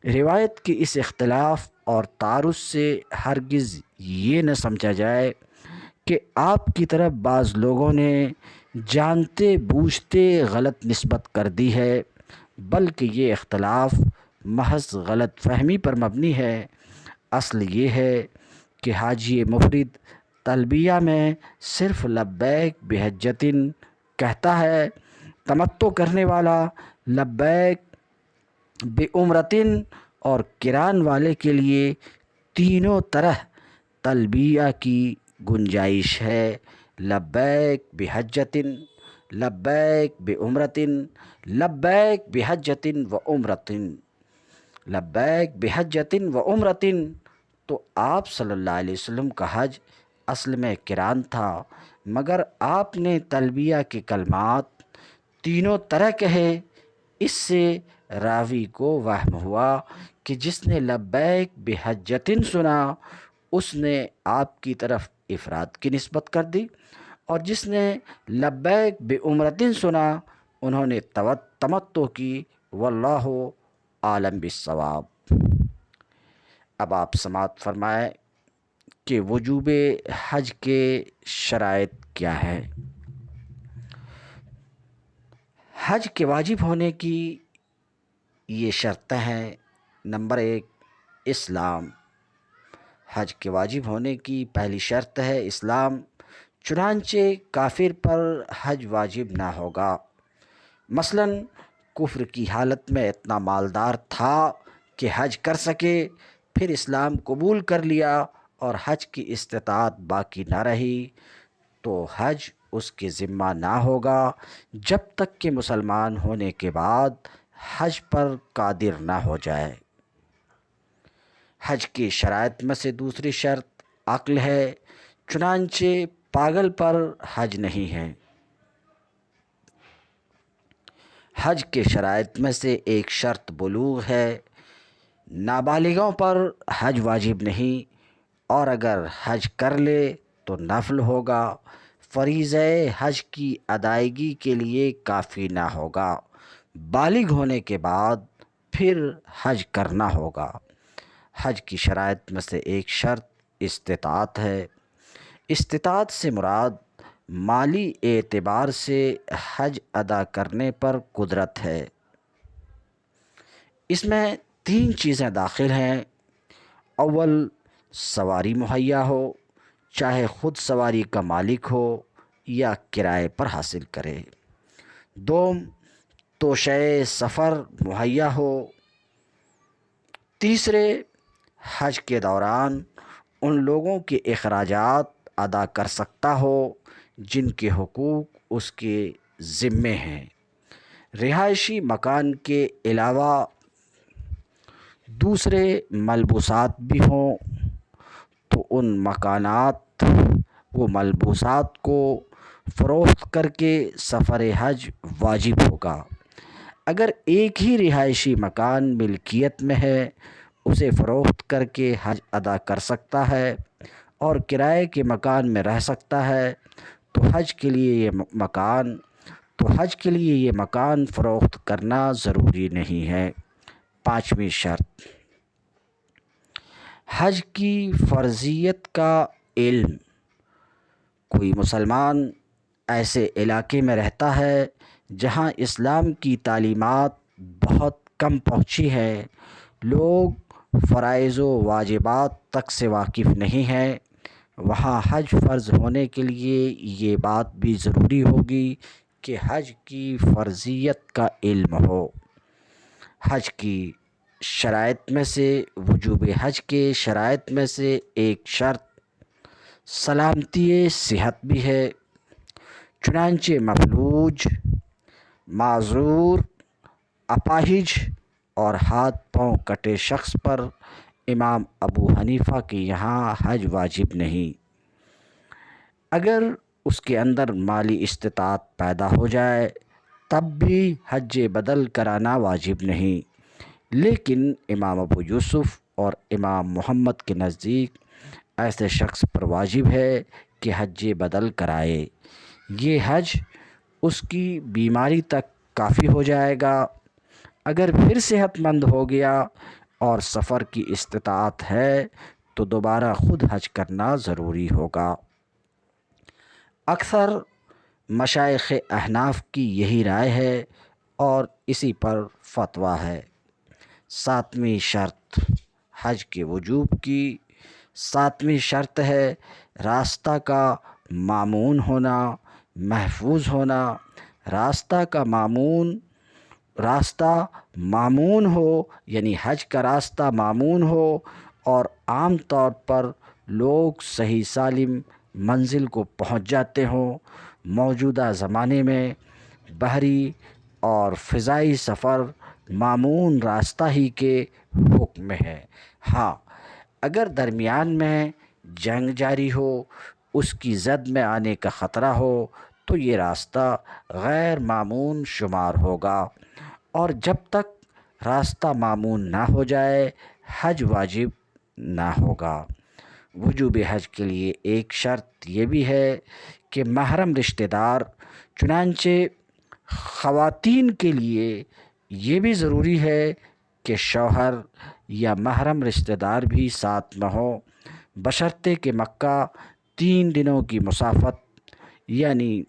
روایت کے اس اختلاف اور تعارض سے ہرگز یہ نہ سمجھا جائے کہ آپ کی طرف بعض لوگوں نے جانتے بوجھتے غلط نسبت کر دی ہے، بلکہ یہ اختلاف محض غلط فہمی پر مبنی ہے۔ اصل یہ ہے کہ حاجی مفرد تلبیہ میں صرف لبیک بحجۃ کہتا ہے، تمتع کرنے والا لبیک بعمرۃ، اور قران والے کے لیے تینوں طرح تلبیہ کی گنجائش ہے: لبیک بحجۃ، لبیک بعمرۃ، لبیک بحجۃ و عمرۃ۔ لبیک بحجۃ و عمرۃ، تو آپ صلی اللہ علیہ وسلم کا حج اصل میں قران تھا، مگر آپ نے تلبیہ کے کلمات تینوں طرح کہے۔ اس سے راوی کو وہم ہوا کہ جس نے لبیک بحجۃ سنا اس نے آپ کی طرف افراد کی نسبت کر دی، اور جس نے لبیک بعمرۃ سنا انہوں نے تمتع کی واللہ عالم بالصواب۔ اب آپ سماعت فرمائیں کہ وجوب حج کے شرائط کیا ہے۔ حج کے واجب ہونے کی یہ شرطیں ہیں۔ نمبر 1، اسلام۔ حج کے واجب ہونے کی پہلی شرط ہے اسلام، چنانچہ کافر پر حج واجب نہ ہوگا۔ مثلا کفر کی حالت میں اتنا مالدار تھا کہ حج کر سکے، پھر اسلام قبول کر لیا اور حج کی استطاعت باقی نہ رہی، تو حج اس کے ذمہ نہ ہوگا جب تک کہ مسلمان ہونے کے بعد حج پر قادر نہ ہو جائے۔ حج کی شرائط میں سے دوسری شرط عقل ہے، چنانچہ پاگل پر حج نہیں ہے۔ حج کے شرائط میں سے ایک شرط بلوغ ہے، نابالغوں پر حج واجب نہیں، اور اگر حج کر لے تو نفل ہوگا، فریضہ حج کی ادائیگی کے لیے کافی نہ ہوگا۔ بالغ ہونے کے بعد پھر حج کرنا ہوگا۔ حج کی شرائط میں سے ایک شرط استطاعت ہے۔ استطاعت سے مراد مالی اعتبار سے حج ادا کرنے پر قدرت ہے۔ اس میں 3 چیزیں داخل ہیں۔ اول، سواری مہیا ہو، چاہے خود سواری کا مالک ہو یا کرائے پر حاصل کرے۔ دوم، توشہ سفر مہیا ہو۔ تیسرے، حج کے دوران ان لوگوں کے اخراجات ادا کر سکتا ہو جن کے حقوق اس کے ذمے ہیں۔ رہائشی مکان کے علاوہ دوسرے ملبوسات بھی ہوں تو ان مکانات و ملبوسات کو فروخت کر کے سفر حج واجب ہوگا۔ اگر ایک ہی رہائشی مکان ملکیت میں ہے، اسے فروخت کر کے حج ادا کر سکتا ہے، اور کرائے کے مکان میں رہ سکتا ہے تو حج کے لیے یہ مکان فروخت کرنا ضروری نہیں ہے۔ 5ویں شرط، حج کی فرضیت کا علم۔ کوئی مسلمان ایسے علاقے میں رہتا ہے جہاں اسلام کی تعلیمات بہت کم پہنچی ہے، لوگ فرائض و واجبات تک سے واقف نہیں ہیں، وہاں حج فرض ہونے کے لیے یہ بات بھی ضروری ہوگی کہ حج کی فرضیت کا علم ہو۔ حج کی شرائط میں سے وجوب حج کے شرائط میں سے ایک شرط سلامتی صحت بھی ہے، چنانچہ مفلوج، معذور، اپاہج اور ہاتھ پاؤں کٹے شخص پر امام ابو حنیفہ کے یہاں حج واجب نہیں۔ اگر اس کے اندر مالی استطاعت پیدا ہو جائے تب بھی حج بدل کرانا واجب نہیں، لیکن امام ابو یوسف اور امام محمد کے نزدیک ایسے شخص پر واجب ہے کہ حج بدل کرائے۔ یہ حج اس کی بیماری تک کافی ہو جائے گا۔ اگر پھر صحت مند ہو گیا اور سفر کی استطاعت ہے تو دوبارہ خود حج کرنا ضروری ہوگا۔ اکثر مشائخ احناف کی یہی رائے ہے اور اسی پر فتویٰ ہے۔ 7ویں شرط، حج کے وجوب کی 7ویں شرط ہے راستہ کا مامون ہونا، محفوظ ہونا۔ راستہ مامون ہو یعنی حج کا راستہ مامون ہو اور عام طور پر لوگ صحیح سالم منزل کو پہنچ جاتے ہوں۔ موجودہ زمانے میں بحری اور فضائی سفر مامون راستہ ہی کے حکم میں ہے۔ ہاں، اگر درمیان میں جنگ جاری ہو، اس کی زد میں آنے کا خطرہ ہو تو یہ راستہ غیر مامون شمار ہوگا، اور جب تک راستہ مامون نہ ہو جائے حج واجب نہ ہوگا۔ وجوب حج کے لیے ایک شرط یہ بھی ہے کہ محرم رشتہ دار، چنانچہ خواتین کے لیے یہ بھی ضروری ہے کہ شوہر یا محرم رشتہ دار بھی ساتھ نہ ہو، بشرطے کہ مکہ 3 دنوں کی مسافت، یعنی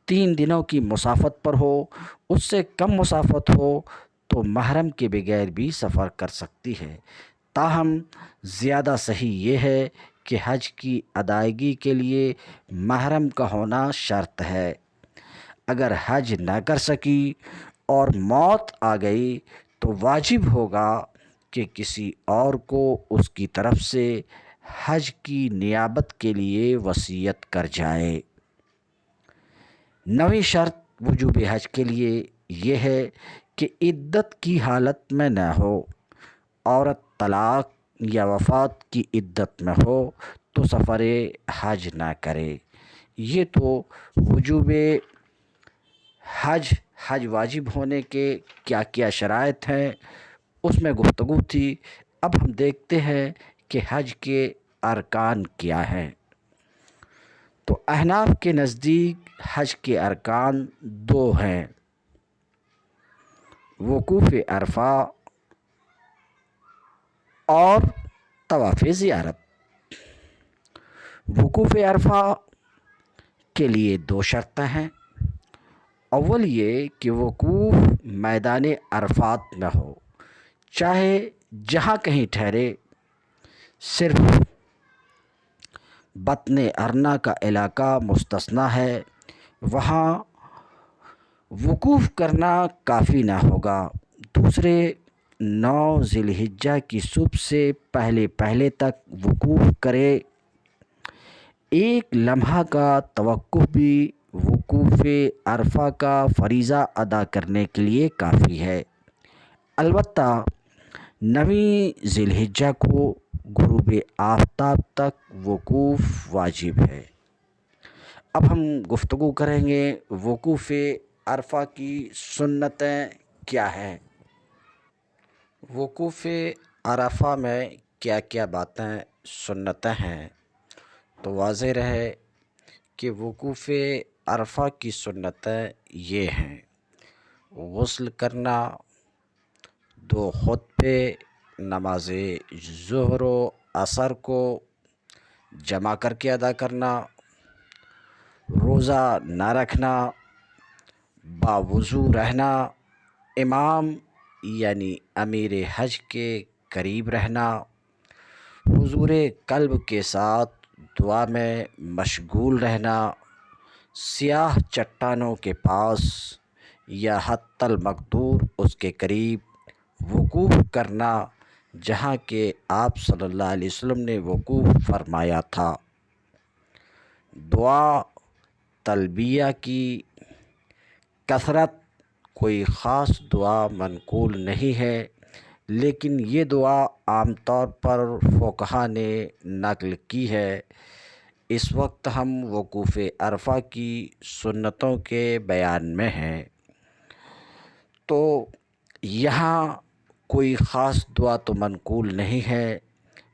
3 دنوں کی مسافت پر ہو۔ اس سے کم مسافت ہو تو محرم کے بغیر بھی سفر کر سکتی ہے۔ تاہم زیادہ صحیح یہ ہے کہ حج کی ادائیگی کے لیے محرم کا ہونا شرط ہے۔ اگر حج نہ کر سکی اور موت آ گئی تو واجب ہوگا کہ کسی اور کو اس کی طرف سے حج کی نیابت کے لیے وصیت کر جائے۔ 9ویں شرط وجوب حج کے لیے یہ ہے کہ عدت کی حالت میں نہ ہو۔ عورت طلاق یا وفات کی عدت میں ہو تو سفر حج نہ کرے۔ یہ تو وجوب حج واجب ہونے کے کیا کیا شرائط ہیں اس میں گفتگو تھی۔ اب ہم دیکھتے ہیں کہ حج کے ارکان کیا ہیں۔ تو احناف کے نزدیک حج کے ارکان 2 ہیں: وقوف عرفہ اور طواف زیارت۔ وقوف عرفہ کے لیے 2 شرطیں ہیں۔ اول یہ کہ وقوف میدان عرفات میں ہو، چاہے جہاں کہیں ٹھہرے، صرف بطن ارنا کا علاقہ مستثنیٰ ہے، وہاں وقوف کرنا کافی نہ ہوگا۔ دوسرے، 9 ذی الحجہ کی صبح سے پہلے تک وقوف کرے۔ ایک لمحہ کا توقف بھی وقوف عرفہ کا فریضہ ادا کرنے کے لیے کافی ہے۔ البتہ 9ویں ذی الحجہ کو غروب آفتاب تک وقوف واجب ہے۔ اب ہم گفتگو کریں گے وقوف عرفہ کی سنتیں کیا ہیں۔ وقوف عرفہ میں کیا کیا باتیں سنتیں ہیں، تو واضح رہے کہ وقوف عرفہ کی سنتیں یہ ہیں: غسل کرنا، 2 خطبے نماز ظہر و عصر کو جمع کر کے ادا کرنا، روزہ نہ رکھنا، باوضو رہنا، امام یعنی امیر حج کے قریب رہنا، حضور قلب کے ساتھ دعا میں مشغول رہنا، سیاہ چٹانوں کے پاس یا حتی المقدور اس کے قریب وقوف کرنا جہاں کہ آپ صلی اللہ علیہ وسلم نے وقوف فرمایا تھا، دعا تلبیہ کی کثرت۔ کوئی خاص دعا منقول نہیں ہے، لیکن یہ دعا عام طور پر فقہا نے نقل کی ہے۔ اس وقت ہم وقوف عرفہ کی سنتوں کے بیان میں ہیں، تو یہاں کوئی خاص دعا تو منقول نہیں ہے،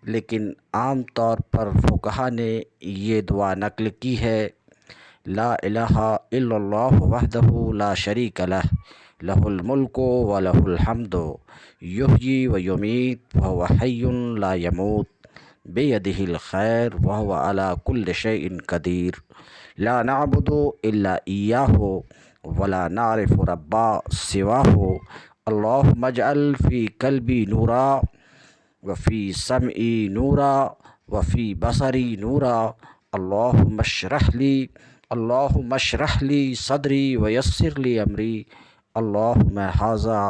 لیکن عام طور پر فقہا نے یہ دعا نقل کی ہے: لا الہ الا اللہ وحدہ لا شریک لہ، لہ الملک و لہ الحمد، یحیی و یمیت وہو حی لا یموت، بیدہ الخیر وہو علی کل شیء قدیر، لا نعبد الا ایاہ ولا نعرف ربا سواہ، اللہم اجعل فی قلبی نورا وفی سمعی نورا وفی بصری نورا، اللہم اشرح لی صدری ویسر لی امری، اللہم ھذا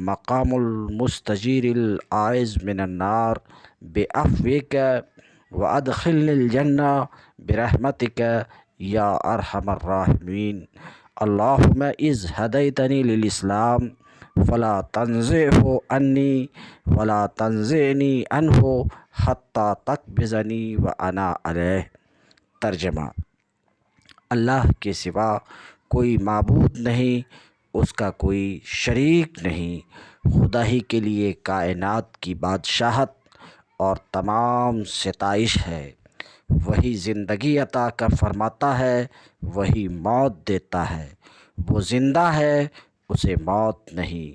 مقام المستجیر العائذ من النار بعفوک وادخلنی الجنہ برحمتک یا ارحم الراحمین، اللہم اذ ہدیتنی للاسلام فلا تنزعہ عنی ولا تنزعنی عنہ حتی تقبضنی وانا علیہ۔ ترجمہ: اللہ کے سوا کوئی معبود نہیں، اس کا کوئی شریک نہیں، خدا ہی کے لیے کائنات کی بادشاہت اور تمام ستائش ہے۔ وہی زندگی عطا فرماتا ہے، وہی موت دیتا ہے، وہ زندہ ہے اسے موت نہیں۔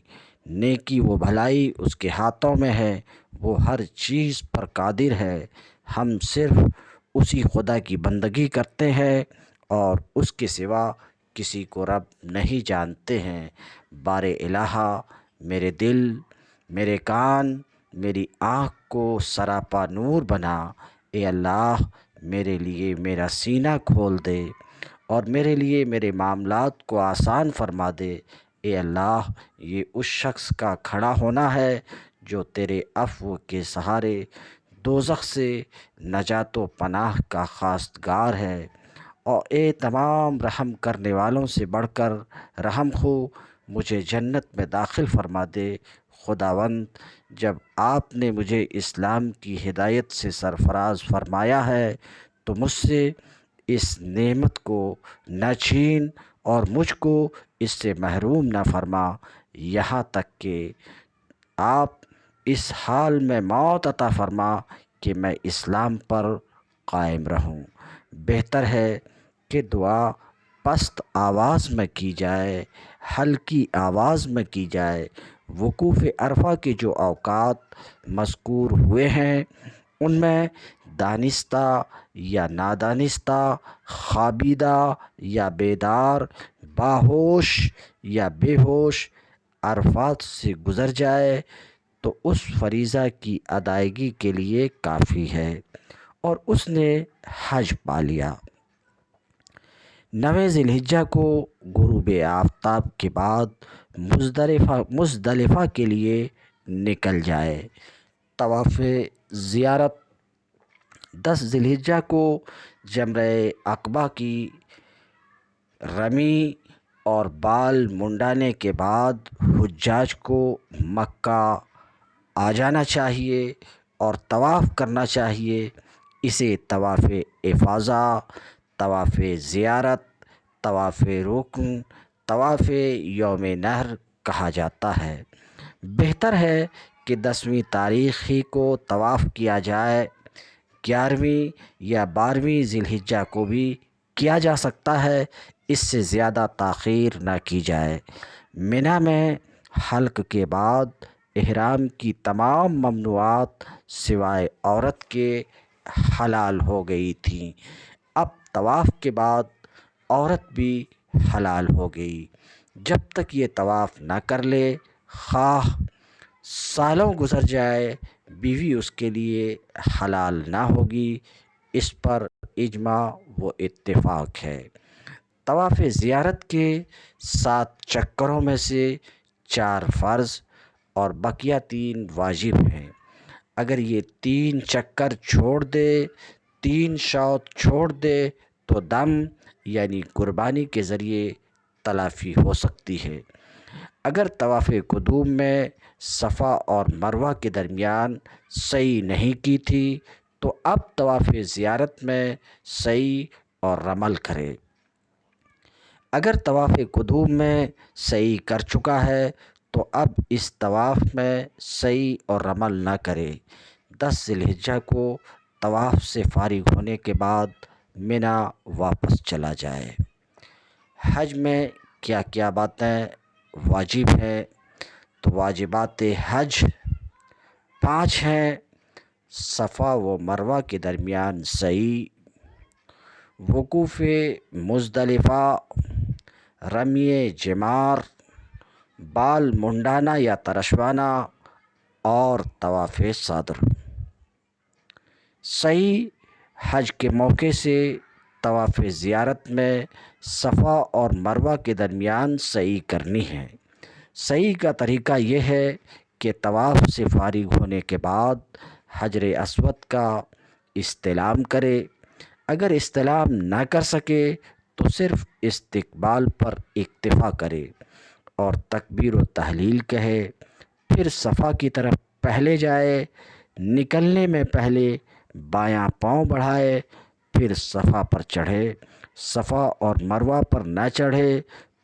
نیکی و بھلائی اس کے ہاتھوں میں ہے، وہ ہر چیز پر قادر ہے۔ ہم صرف اسی خدا کی بندگی کرتے ہیں اور اس کے سوا کسی کو رب نہیں جانتے ہیں۔ بار الہ، میرے دل، میرے کان، میری آنکھ کو سراپا نور بنا۔ اے اللہ، میرے لیے میرا سینہ کھول دے اور میرے لیے میرے معاملات کو آسان فرما دے۔ اے اللہ، یہ اس شخص کا کھڑا ہونا ہے جو تیرے عفو کے سہارے دوزخ سے نجات و پناہ کا خواستگار ہے۔ اور اے تمام رحم کرنے والوں سے بڑھ کر رحم خو، مجھے جنت میں داخل فرما دے۔ خداوند، جب آپ نے مجھے اسلام کی ہدایت سے سرفراز فرمایا ہے تو مجھ سے اس نعمت کو نہ چھین اور مجھ کو اس سے محروم نہ فرما، یہاں تک کہ آپ اس حال میں موت عطا فرما کہ میں اسلام پر قائم رہوں۔ بہتر ہے کہ دعا پست آواز میں کی جائے، ہلکی آواز میں کی جائے۔ وقوف عرفہ کے جو اوقات مذکور ہوئے ہیں ان میں دانستہ یا نادانستہ، خوابیدہ یا بیدار، باہوش یا بے ہوش عرفات سے گزر جائے تو اس فریضہ کی ادائیگی کے لیے کافی ہے اور اس نے حج پا لیا۔ 9 ذی الحجہ کو غروب آفتاب کے بعد مزدلفہ کے لیے نکل جائے۔ طواف زیارت 10 ذی الحجہ کو جمرہ عقبہ کی رمی اور بال منڈانے کے بعد حجاج کو مکہ آ جانا چاہیے اور طواف کرنا چاہیے۔ اسے طواف افاضہ، طواف زیارت، طواف رکن، طواف یوم نحر کہا جاتا ہے۔ بہتر ہے کہ 10ویں تاریخ ہی کو طواف کیا جائے۔ 11ویں یا 12ویں ذی الحجہ کو بھی کیا جا سکتا ہے، اس سے زیادہ تاخیر نہ کی جائے۔ منی میں حلق کے بعد احرام کی تمام ممنوعات سوائے عورت کے حلال ہو گئی تھیں۔ اب طواف کے بعد عورت بھی حلال ہو گئی۔ جب تک یہ طواف نہ کر لے، خواہ سالوں گزر جائے، بیوی اس کے لیے حلال نہ ہوگی۔ اس پر اجماع و اتفاق ہے۔ طواف زیارت کے 7 چکروں میں سے 4 فرض اور بقیہ 3 واجب ہیں۔ اگر یہ 3 چکر چھوڑ دے، 3 شوط چھوڑ دے تو دم یعنی قربانی کے ذریعے تلافی ہو سکتی ہے۔ اگر طواف قدوم میں صفا اور مروہ کے درمیان سعی نہیں کی تھی تو اب طواف زیارت میں سعی اور رمل کرے۔ اگر طواف قدوم میں سعی کر چکا ہے تو اب اس طواف میں سعی اور رمل نہ کرے۔ 10 ذی الحجہ کو طواف سے فارغ ہونے کے بعد منی واپس چلا جائے۔ حج میں کیا کیا باتیں واجب ہیں؟ تو واجبات حج 5 ہیں۔ صفا و مروہ کے درمیان سعی، وقوف مزدلفہ، رمی جمار، بال منڈانا یا ترشوانا اور طواف صدر۔ سعی حج کے موقع سے طواف زیارت میں صفا اور مروہ کے درمیان سعی کرنی ہے۔ سعی کا طریقہ یہ ہے کہ طواف سے فارغ ہونے کے بعد حجر اسود کا استلام کرے۔ اگر استلام نہ کر سکے تو صرف استقبال پر اکتفا کرے اور تکبیر و تحلیل کہے، پھر صفا کی طرف پہلے جائے۔ نکلنے میں پہلے بایاں پاؤں بڑھائے، پھر صفا پر چڑھے۔ صفا اور مروہ پر نہ چڑھے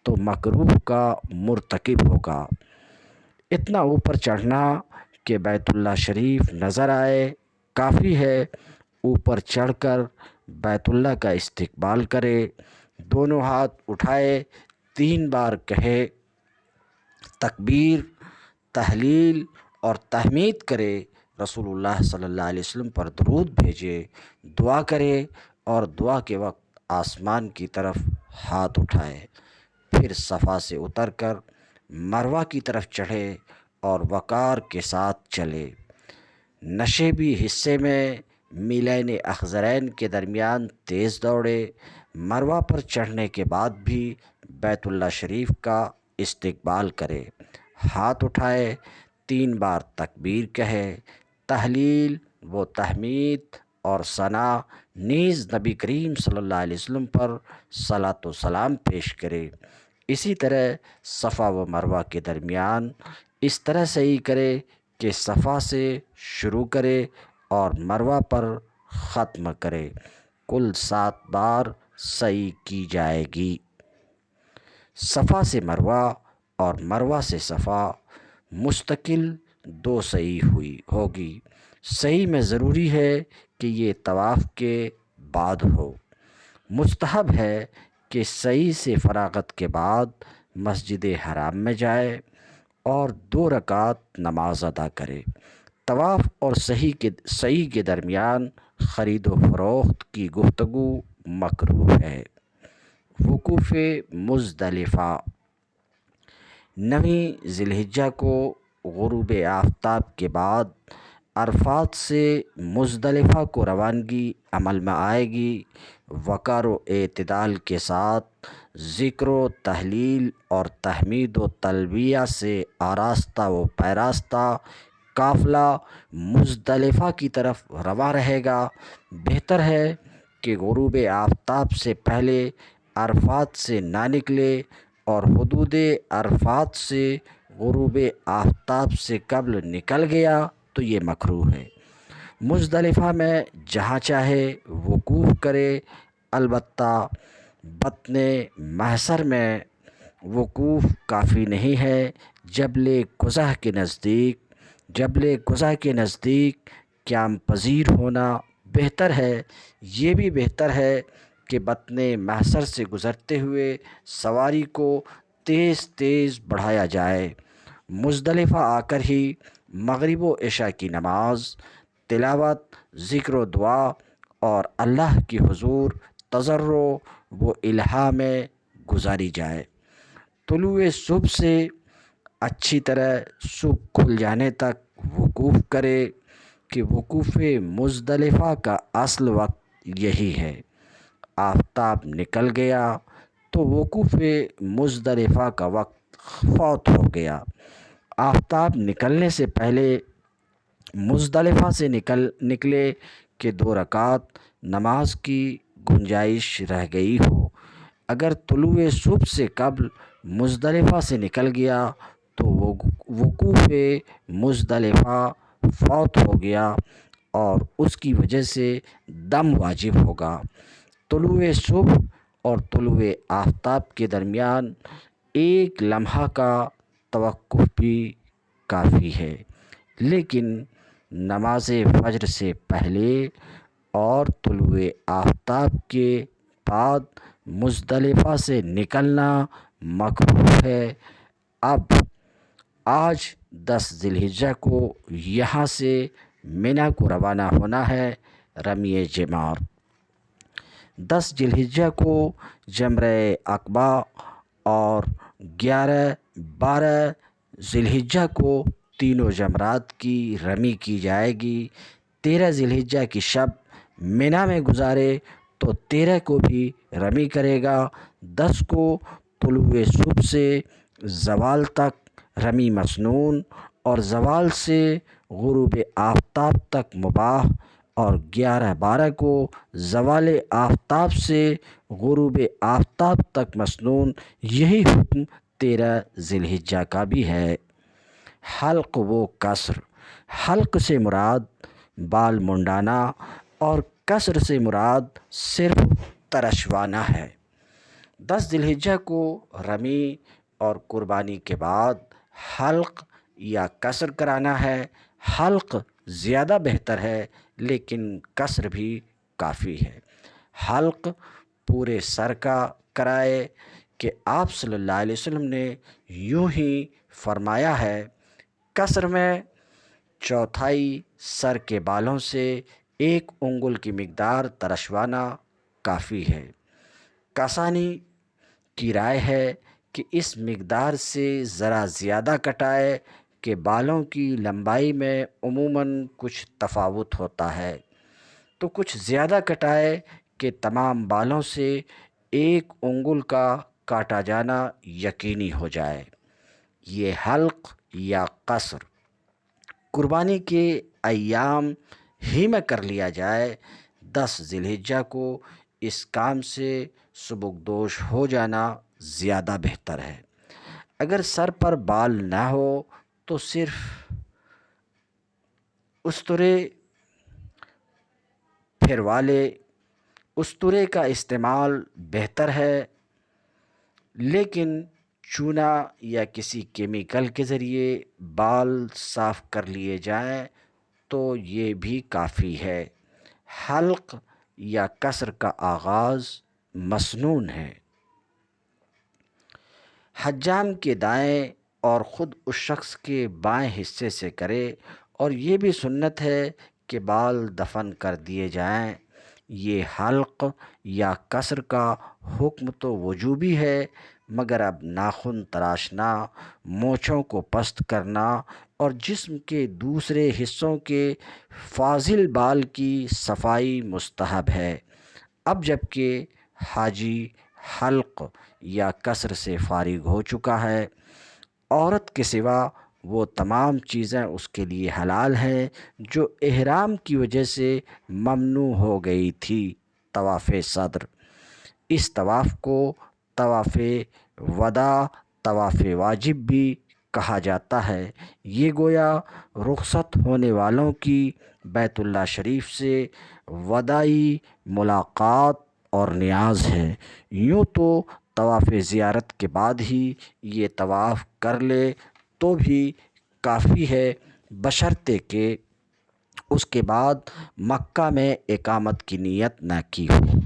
تو مکروہ کا مرتکب ہوگا۔ اتنا اوپر چڑھنا کہ بیت اللہ شریف نظر آئے کافی ہے۔ اوپر چڑھ کر بیت اللہ کا استقبال کرے، دونوں ہاتھ اٹھائے، 3 بار کہے تکبیر، تحلیل اور تحمید کرے، رسول اللہ صلی اللہ علیہ وسلم پر درود بھیجے، دعا کرے اور دعا کے وقت آسمان کی طرف ہاتھ اٹھائے، پھر صفا سے اتر کر مروہ کی طرف چڑھے اور وقار کے ساتھ چلے۔ نشیبی حصے میں میلین اخضرین کے درمیان تیز دوڑے، مروہ پر چڑھنے کے بعد بھی بیت اللہ شریف کا استقبال کرے، ہاتھ اٹھائے، 3 بار تکبیر کہے، تحلیل و تحمید اور ثنا، نیز نبی کریم صلی اللہ علیہ وسلم پر صلاۃ و سلام پیش کرے۔ اسی طرح صفا و مروہ کے درمیان اس طرح سعی کرے کہ صفا سے شروع کرے اور مروہ پر ختم کرے۔ کل 7 بار سعی کی جائے گی۔ صفا سے مروہ اور مروہ سے صفا مستقل 2 سعی ہوگی۔ سعی میں ضروری ہے کہ یہ طواف کے بعد ہو۔ مستحب ہے کہ سعی سے فراغت کے بعد مسجد حرام میں جائے اور 2 رکعت نماز ادا کرے۔ طواف اور سعی کے درمیان خرید و فروخت کی گفتگو مکروہ ہے۔ وقوف مزدلفہ، 9 ذی الحجہ کو غروب آفتاب کے بعد عرفات سے مزدلفہ کو روانگی عمل میں آئے گی۔ وقار و اعتدال کے ساتھ ذکر و تحلیل اور تحمید و تلبیہ سے آراستہ و پیراستہ قافلہ مزدلفہ کی طرف رواں رہے گا۔ بہتر ہے کہ غروب آفتاب سے پہلے عرفات سے نہ نکلے اور حدود عرفات سے غروب آفتاب سے قبل نکل گیا تو یہ مکروہ ہے۔ مزدلفہ میں جہاں چاہے وقوف کرے، البتہ بطن محشر میں وقوف کافی نہیں ہے۔ جبل قزح کے نزدیک قیام پذیر ہونا بہتر ہے۔ یہ بھی بہتر ہے کہ بطن محشر سے گزرتے ہوئے سواری کو تیز تیز بڑھایا جائے۔ مزدلفہ آ کر ہی مغرب و عشاء کی نماز، تلاوت، ذکر و دعا اور اللہ کی حضور تضرع و الہا میں گزاری جائے۔ طلوع صبح سے اچھی طرح صبح کھل جانے تک وقوف کرے کہ وقوف مزدلفہ کا اصل وقت یہی ہے۔ آفتاب نکل گیا تو وقوف مزدلفہ کا وقت فوت ہو گیا۔ آفتاب نکلنے سے پہلے مزدلفہ سے نکلے کہ 2 رکعت نماز کی گنجائش رہ گئی ہو۔ اگر طلوع صبح سے قبل مزدلفہ سے نکل گیا تو وقوف مزدلفہ فوت ہو گیا اور اس کی وجہ سے دم واجب ہوگا۔ طلوع صبح اور طلوع آفتاب کے درمیان 1 لمحہ کا توقف بھی کافی ہے، لیکن نماز فجر سے پہلے اور طلوع آفتاب کے بعد مزدلفہ سے نکلنا مکروہ ہے۔ اب آج 10 ذی الحجہ کو یہاں سے منی کو روانہ ہونا ہے۔ رمی جمار، 10 ذی الحجہ کو جمرہ عقبہ اور 11، 12 ذی الحجہ کو تینوں جمرات کی رمی کی جائے گی۔ 13 ذی الحجہ کی شب منی میں گزارے تو 13 کو بھی رمی کرے گا۔ 10 کو طلوع صبح سے زوال تک رمی مسنون اور زوال سے غروب آفتاب تک مباح، اور 11، 12 کو زوال آفتاب سے غروب آفتاب تک مسنون۔ یہی حکم 13 ذی الحجہ کا بھی ہے۔ حلق و قصر، حلق سے مراد بال منڈانا اور قصر سے مراد صرف ترشوانا ہے۔ 10 ذی الحجہ کو رمی اور قربانی کے بعد حلق یا قصر کرانا ہے۔ حلق زیادہ بہتر ہے لیکن قصر بھی کافی ہے۔ حلق پورے سر کا کرائے کہ آپ صلی اللہ علیہ وسلم نے یوں ہی فرمایا ہے قصر میں چوتھائی سر کے بالوں سے 1 انگل کی مقدار ترشوانا کافی ہے۔ کاسانی کی رائے ہے کہ اس مقدار سے ذرا زیادہ کٹائے کہ بالوں کی لمبائی میں عموماً کچھ تفاوت ہوتا ہے، تو کچھ زیادہ کٹائے کہ تمام بالوں سے 1 انگل کا کاٹا جانا یقینی ہو جائے۔ یہ حلق یا قصر قربانی کے ایام ہی میں کر لیا جائے۔ 10 ذی الحجہ کو اس کام سے سبکدوش ہو جانا زیادہ بہتر ہے۔ اگر سر پر بال نہ ہو تو صرف استرے پھر والے استرے کا استعمال بہتر ہے، لیکن چونا یا کسی کیمیکل کے ذریعے بال صاف کر لیے جائیں تو یہ بھی کافی ہے۔ حلق یا قصر کا آغاز مسنون ہے۔ حجام کے دائیں اور خود اس شخص کے بائیں حصے سے کرے، اور یہ بھی سنت ہے کہ بال دفن کر دیے جائیں۔ یہ حلق یا قصر کا حکم تو وجوبی ہے، مگر اب ناخن تراشنا، مونچھوں کو پست کرنا اور جسم کے دوسرے حصوں کے فاضل بال کی صفائی مستحب ہے۔ اب جبکہ حاجی حلق یا قصر سے فارغ ہو چکا ہے، عورت کے سوا وہ تمام چیزیں اس کے لیے حلال ہیں جو احرام کی وجہ سے ممنوع ہو گئی تھی۔ طواف صدر، اس طواف کو طواف وداع، طواف واجب بھی کہا جاتا ہے۔ یہ گویا رخصت ہونے والوں کی بیت اللہ شریف سے وداعی ملاقات اور نیاز ہے۔ یوں تو طواف زیارت کے بعد ہی یہ طواف کر لے تو بھی کافی ہے، بشرطے کہ اس کے بعد مکہ میں اقامت کی نیت نہ کی ہو۔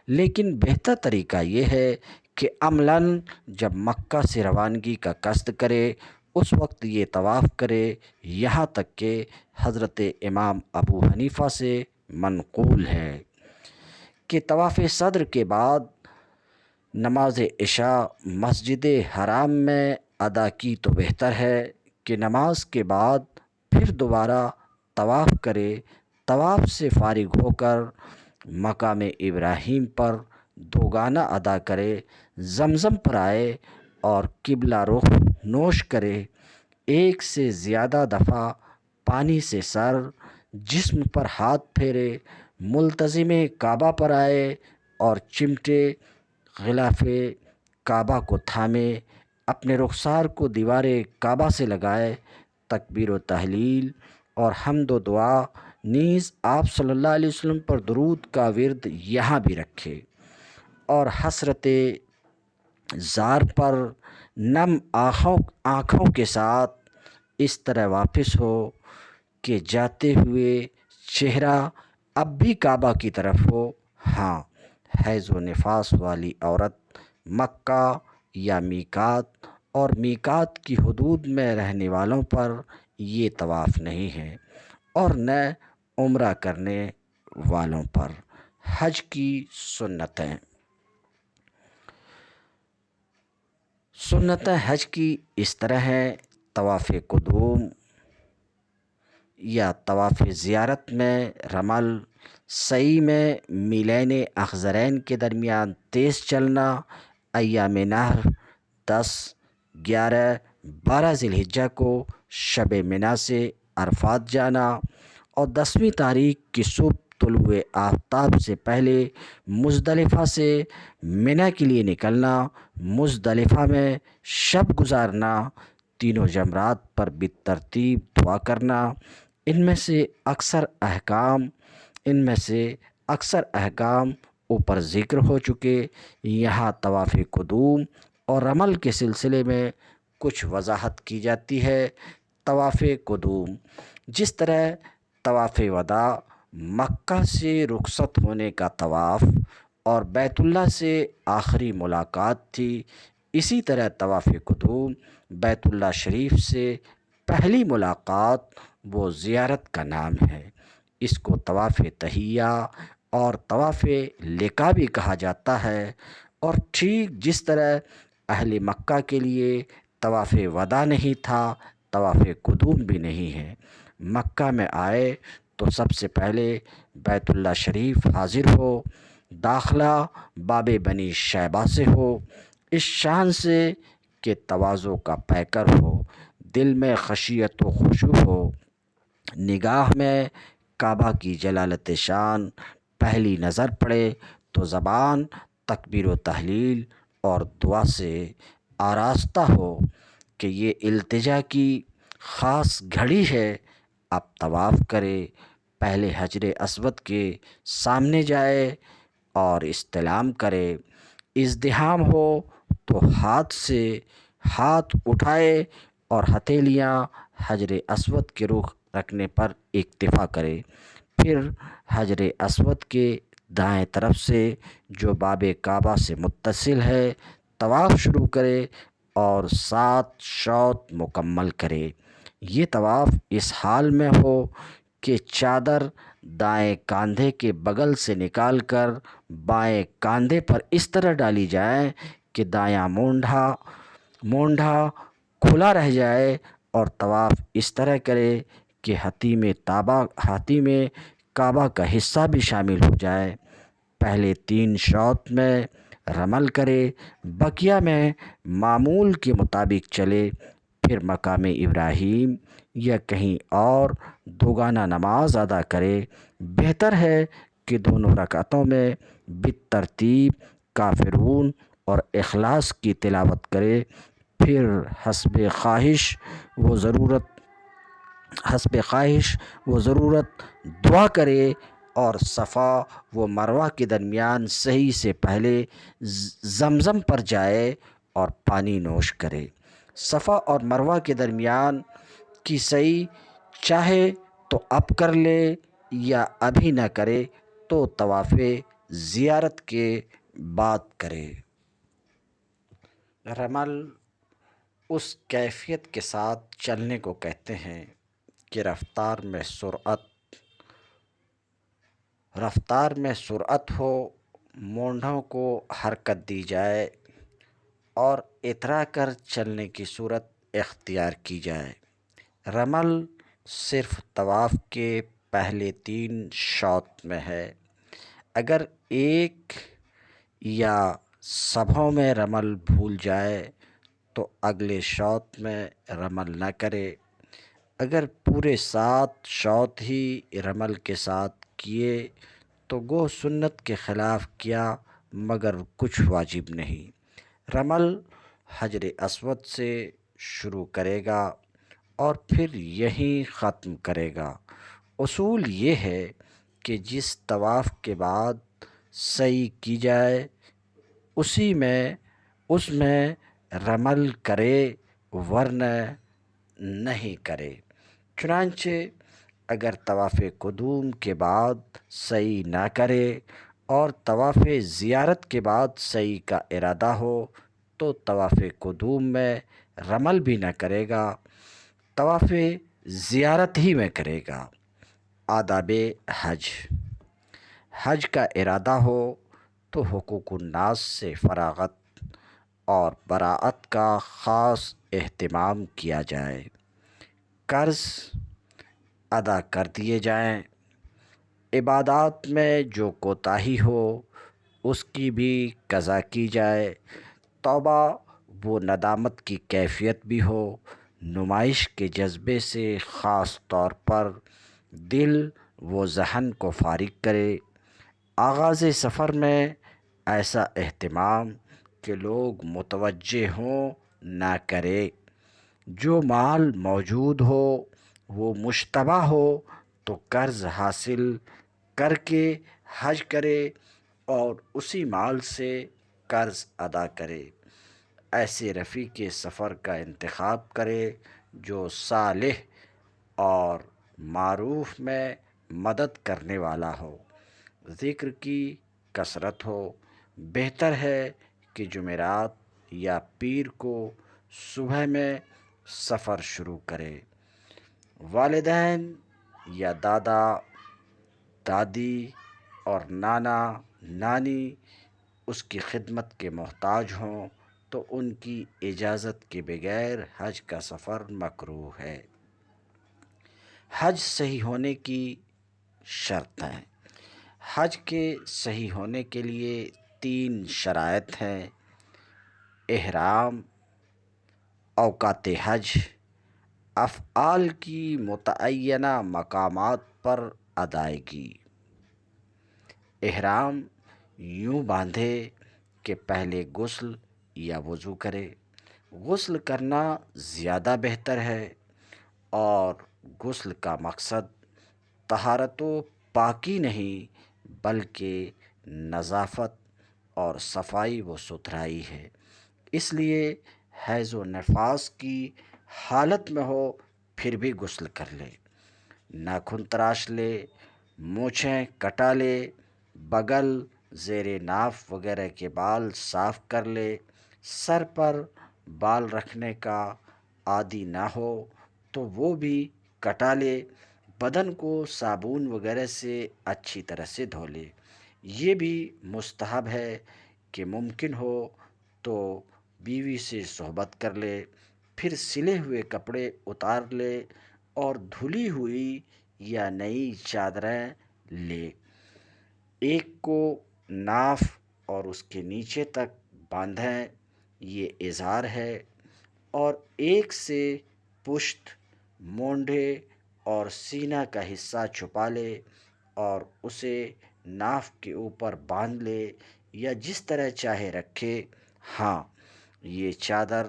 لیکن بہتر طریقہ یہ ہے کہ عملاً جب مکہ سے روانگی کا قصد کرے اس وقت یہ طواف کرے۔ یہاں تک کہ حضرت امام ابو حنیفہ سے منقول ہے کہ طواف صدر کے بعد نماز عشاء مسجد حرام میں ادا کی تو بہتر ہے کہ نماز کے بعد پھر دوبارہ طواف کرے۔ طواف سے فارغ ہو کر مقام ابراہیم پر 2 گانا ادا کرے، زمزم پر آئے اور قبلہ رخ نوش کرے۔ 1 سے زیادہ دفعہ پانی سے سر، جسم پر ہاتھ پھیرے، ملتزم کعبہ پر آئے اور چمٹے غلاف کعبہ کو تھامے، اپنے رخسار کو دیوار کعبہ سے لگائے، تکبیر و تحلیل اور حمد و دعا نیز آپ صلی اللہ علیہ وسلم پر درود کا ورد یہاں بھی رکھے، اور حسرت زار پر نم آنکھوں کے ساتھ اس طرح واپس ہو کہ جاتے ہوئے چہرہ اب بھی کعبہ کی طرف ہو۔ ہاں، حیض و نفاس والی عورت مکہ یا میقات اور میقات کی حدود میں رہنے والوں پر یہ طواف نہیں ہے، اور نہ عمرہ کرنے والوں پر۔ حج کی سنتیں حج کی اس طرح ہیں: طواف قدوم یا طواف زیارت میں رمل، سعی میں میلین اخضرین کے درمیان تیز چلنا، ایام نحر 10، 11، 12 ذی الحجہ کو شب منا سے عرفات جانا، اور 10ویں تاریخ کی صبح طلوع آفتاب سے پہلے مزدلفہ سے منا کے لیے نکلنا، مزدلفہ میں شب گزارنا، تینوں جمرات پر بالترتیب دعا کرنا۔ ان میں سے اکثر احکام اوپر ذکر ہو چکے۔ یہاں طواف قدوم اور رمل کے سلسلے میں کچھ وضاحت کی جاتی ہے۔ طواف قدوم، جس طرح طواف وداع مکہ سے رخصت ہونے کا طواف اور بیت اللہ سے آخری ملاقات تھی، اسی طرح طواف قدوم بیت اللہ شریف سے پہلی ملاقات وہ زیارت کا نام ہے۔ اس کو طواف تحیہ اور طواف لقاء بھی کہا جاتا ہے، اور ٹھیک جس طرح اہل مکہ کے لیے طواف وداع نہیں تھا، طواف قدوم بھی نہیں ہے۔ مکہ میں آئے تو سب سے پہلے بیت اللہ شریف حاضر ہو، داخلہ باب بنی شیبہ سے ہو، اس شان سے کہ تواضع کا پیکر ہو، دل میں خشیت و خشوع ہو، نگاہ میں کعبہ کی جلالت شان پہلی نظر پڑے تو زبان تکبیر و تحلیل اور دعا سے آراستہ ہو کہ یہ التجا کی خاص گھڑی ہے۔ اب طواف کرے، پہلے حجر اسود کے سامنے جائے اور استلام کرے، ازدحام ہو تو ہاتھ سے ہاتھ اٹھائے اور ہتھیلیاں حجر اسود کے رخ رکھنے پر اکتفا کرے، پھر حجر اسود کے دائیں طرف سے جو باب کعبہ سے متصل ہے طواف شروع کرے اور 7 شوط مکمل کرے۔ یہ طواف اس حال میں ہو کہ چادر دائیں کاندھے کے بغل سے نکال کر بائیں کاندھے پر اس طرح ڈالی جائے کہ دایاں مونڈھا کھلا رہ جائے، اور طواف اس طرح کرے کہ ہاتھی میں کعبہ کا حصہ بھی شامل ہو جائے۔ پہلے 3 شوط میں رمل کرے، بقیہ میں معمول کے مطابق چلے، پھر مقام ابراہیم یا کہیں اور دوگانہ نماز ادا کرے۔ بہتر ہے کہ دونوں رکعتوں میں بالترتیب کافرون اور اخلاص کی تلاوت کرے، پھر حسب خواہش و ضرورت دعا کرے، اور صفا و مروہ کے درمیان صحیح سے پہلے زمزم پر جائے اور پانی نوش کرے۔ صفا اور مروہ کے درمیان کی سعی چاہے تو اب کر لے یا ابھی نہ کرے تو طواف زیارت کے بعد کرے۔ رمل اس کیفیت کے ساتھ چلنے کو کہتے ہیں کہ رفتار میں سرعت ہو، مونڈھوں کو حرکت دی جائے اور اترا کر چلنے کی صورت اختیار کی جائے۔ رمل صرف طواف کے پہلے 3 شوط میں ہے۔ اگر ایک یا سبھوں میں رمل بھول جائے تو اگلے شوط میں رمل نہ کرے۔ اگر پورے 7 شوط ہی رمل کے ساتھ کیے تو گو سنت کے خلاف کیا، مگر کچھ واجب نہیں۔ رمل حجر اسود سے شروع کرے گا اور پھر یہیں ختم کرے گا۔ اصول یہ ہے کہ جس طواف کے بعد سعی کی جائے اس میں رمل کرے، ورنہ نہیں کرے۔ چنانچہ اگر طواف قدوم کے بعد سعی نہ کرے اور طواف زیارت کے بعد سعی کا ارادہ ہو تو طواف قدوم میں رمل بھی نہ کرے گا، طواف زیارت ہی میں کرے گا۔ آداب حج کا ارادہ ہو تو حقوق الناس سے فراغت اور براءت کا خاص اہتمام کیا جائے، قرض ادا کر دیے جائیں، عبادات میں جو کوتاہی ہو اس کی بھی قضا کی جائے، توبہ و ندامت کی کیفیت بھی ہو، نمائش کے جذبے سے خاص طور پر دل و ذہن کو فارغ کرے۔ آغاز سفر میں ایسا اہتمام کہ لوگ متوجہ ہوں نہ کرے۔ جو مال موجود ہو وہ مشتبہ ہو تو قرض حاصل کر کے حج کرے اور اسی مال سے قرض ادا کرے۔ ایسے رفیق سفر کا انتخاب کرے جو صالح اور معروف میں مدد کرنے والا ہو، ذکر کی کثرت ہو۔ بہتر ہے کہ جمعرات یا پیر کو صبح میں سفر شروع کرے۔ والدین یا دادا دادی اور نانا نانی اس کی خدمت کے محتاج ہوں تو ان کی اجازت کے بغیر حج کا سفر مکروہ ہے۔ حج صحیح ہونے کی شرطیں۔ حج کے صحیح ہونے کے لیے 3 شرائط ہیں: احرام، اوقات حج، افعال کی متعینہ مقامات پر ادائیگی۔ احرام یوں باندھے کہ پہلے غسل یا وضو کرے۔ غسل کرنا زیادہ بہتر ہے، اور غسل کا مقصد طہارت و پاکی نہیں بلکہ نظافت اور صفائی و ستھرائی ہے۔ اس لیے حیض و نفاس کی حالت میں ہو پھر بھی غسل کر لے، ناخن تراش لے، مونچھیں کٹا لے، بغل، زیر ناف وغیرہ کے بال صاف کر لے۔ سر پر بال رکھنے کا عادی نہ ہو تو وہ بھی کٹا لے۔ بدن کو صابن وغیرہ سے اچھی طرح سے دھو لے۔ یہ بھی مستحب ہے کہ ممکن ہو تو بیوی سے صحبت کر لے، پھر سلے ہوئے کپڑے اتار لے اور دھلی ہوئی یا نئی چادریں لے۔ ایک کو ناف اور اس کے نیچے تک باندھیں، یہ ازار ہے، اور ایک سے پشت، مونڈھے اور سینہ کا حصہ چھپا لے اور اسے ناف کے اوپر باندھ لے یا جس طرح چاہے رکھے۔ ہاں، یہ چادر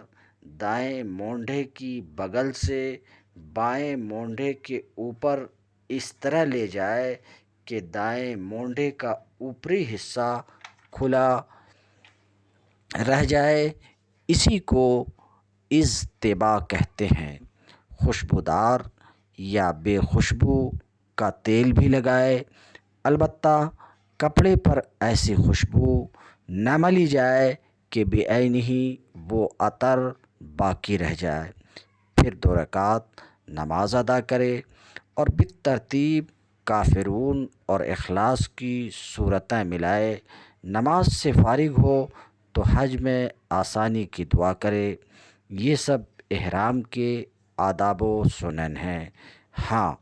دائیں مونڈھے کی بغل سے بائیں مونڈھے کے اوپر اس طرح لے جائے کہ دائیں مونڈھے کا اوپری حصہ کھلا رہ جائے۔ اسی کو اضطباء کہتے ہیں۔ خوشبودار یا بے خوشبو کا تیل بھی لگائے، البتہ کپڑے پر ایسی خوشبو نہ ملی جائے کہ بے عینہ وہ عطر باقی رہ جائے۔ پھر 2 رکعت نماز ادا کرے اور بالترتیب کافرون اور اخلاص کی صورتیں ملائے۔ نماز سے فارغ ہو تو حج میں آسانی کی دعا کرے۔ یہ سب احرام کے آداب و سنن ہیں۔ ہاں،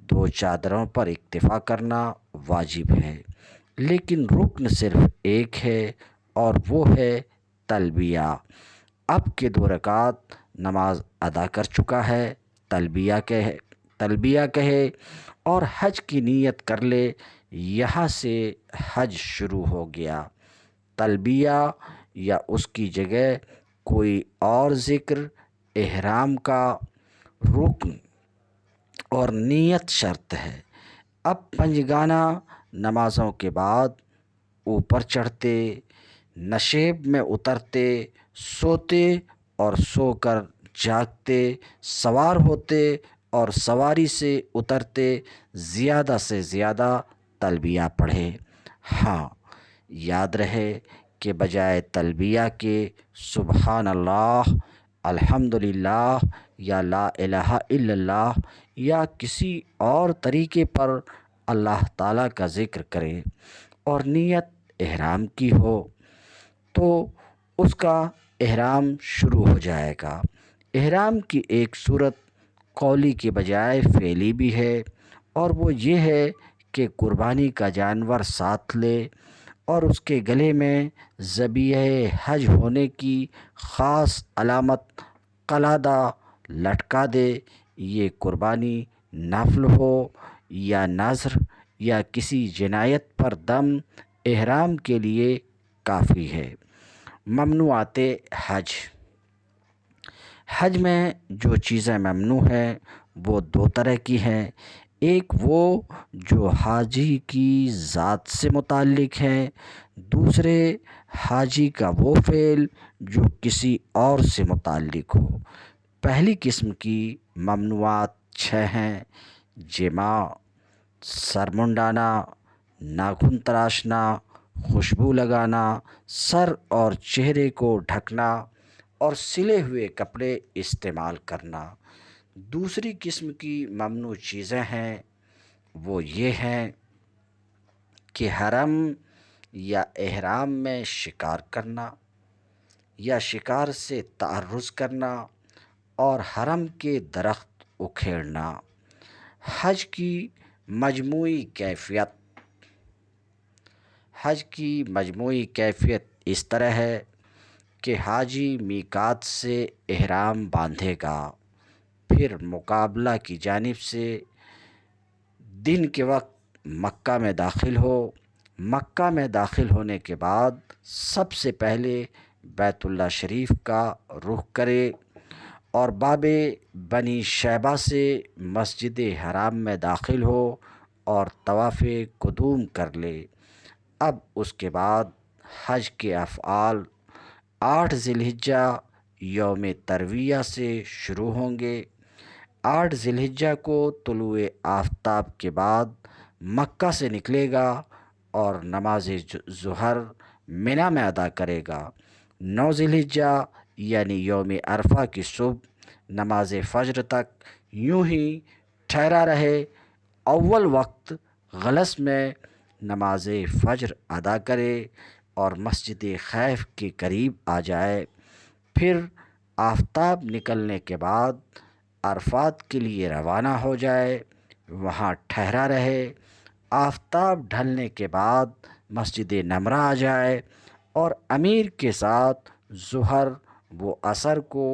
2 چادروں پر اکتفا کرنا واجب ہے، لیکن رکن صرف ایک ہے اور وہ ہے تلبیہ۔ اب کہ 2 رکعت نماز ادا کر چکا ہے، تلبیہ کہے اور حج کی نیت کر لے۔ یہاں سے حج شروع ہو گیا۔ تلبیہ یا اس کی جگہ کوئی اور ذکر احرام کا رکن اور نیت شرط ہے۔ اب 5 گانا نمازوں کے بعد اوپر چڑھتے، نشیب میں اترتے، سوتے اور سو کر جاگتے، سوار ہوتے اور سواری سے اترتے زیادہ سے زیادہ تلبیہ پڑھے۔ ہاں، یاد رہے کہ بجائے تلبیہ کے سبحان اللہ، الحمدللہ یا لا الہ الا اللہ یا کسی اور طریقے پر اللہ تعالیٰ کا ذکر کرے اور نیت احرام کی ہو تو اس کا احرام شروع ہو جائے گا۔ احرام کی ایک صورت قولی کے بجائے فعلی بھی ہے، اور وہ یہ ہے کہ قربانی کا جانور ساتھ لے اور اس کے گلے میں ذبیحہ حج ہونے کی خاص علامت قلادہ لٹکا دے۔ یہ قربانی نفل ہو یا نذر یا کسی جنایت پر دم احرام کے لیے کافی ہے۔ ممنوعات حج۔ حج میں جو چیزیں ممنوع ہیں وہ 2 طرح کی ہیں۔ ایک وہ جو حاجی کی ذات سے متعلق ہیں، دوسرے حاجی کا وہ فعل جو کسی اور سے متعلق ہو۔ پہلی قسم کی ممنوعات 6 ہیں: جماع، سر منڈانا، ناخن تراشنا، خوشبو لگانا، سر اور چہرے کو ڈھکنا اور سلے ہوئے کپڑے استعمال کرنا۔ دوسری قسم کی ممنوع چیزیں ہیں وہ یہ ہیں کہ حرم یا احرام میں شکار کرنا یا شکار سے تعرض کرنا اور حرم کے درخت اکھیڑنا۔ حج کی مجموعی کیفیت حج کی مجموعی کیفیت اس طرح ہے کہ حاجی میقات سے احرام باندھے گا، پھر مقابلہ کی جانب سے دن کے وقت مکہ میں داخل ہو۔ مکہ میں داخل ہونے کے بعد سب سے پہلے بیت اللہ شریف کا رخ کرے اور باب بنی شیبہ سے مسجد حرام میں داخل ہو اور طواف قدوم کر لے۔ اب اس کے بعد حج کے افعال 8 ذی الحجہ یوم ترویہ سے شروع ہوں گے۔ 8 ذی الحجہ کو طلوع آفتاب کے بعد مکہ سے نکلے گا اور نماز ظہر منی میں ادا کرے گا۔ 9 ذی الحجہ یعنی یوم عرفہ کی صبح نماز فجر تک یوں ہی ٹھہرا رہے۔ اول وقت غلس میں نماز فجر ادا کرے اور مسجد خیف کے قریب آ جائے، پھر آفتاب نکلنے کے بعد عرفات کے لیے روانہ ہو جائے، وہاں ٹھہرا رہے۔ آفتاب ڈھلنے کے بعد مسجد نمرہ آ جائے اور امیر کے ساتھ ظہر و عصر کو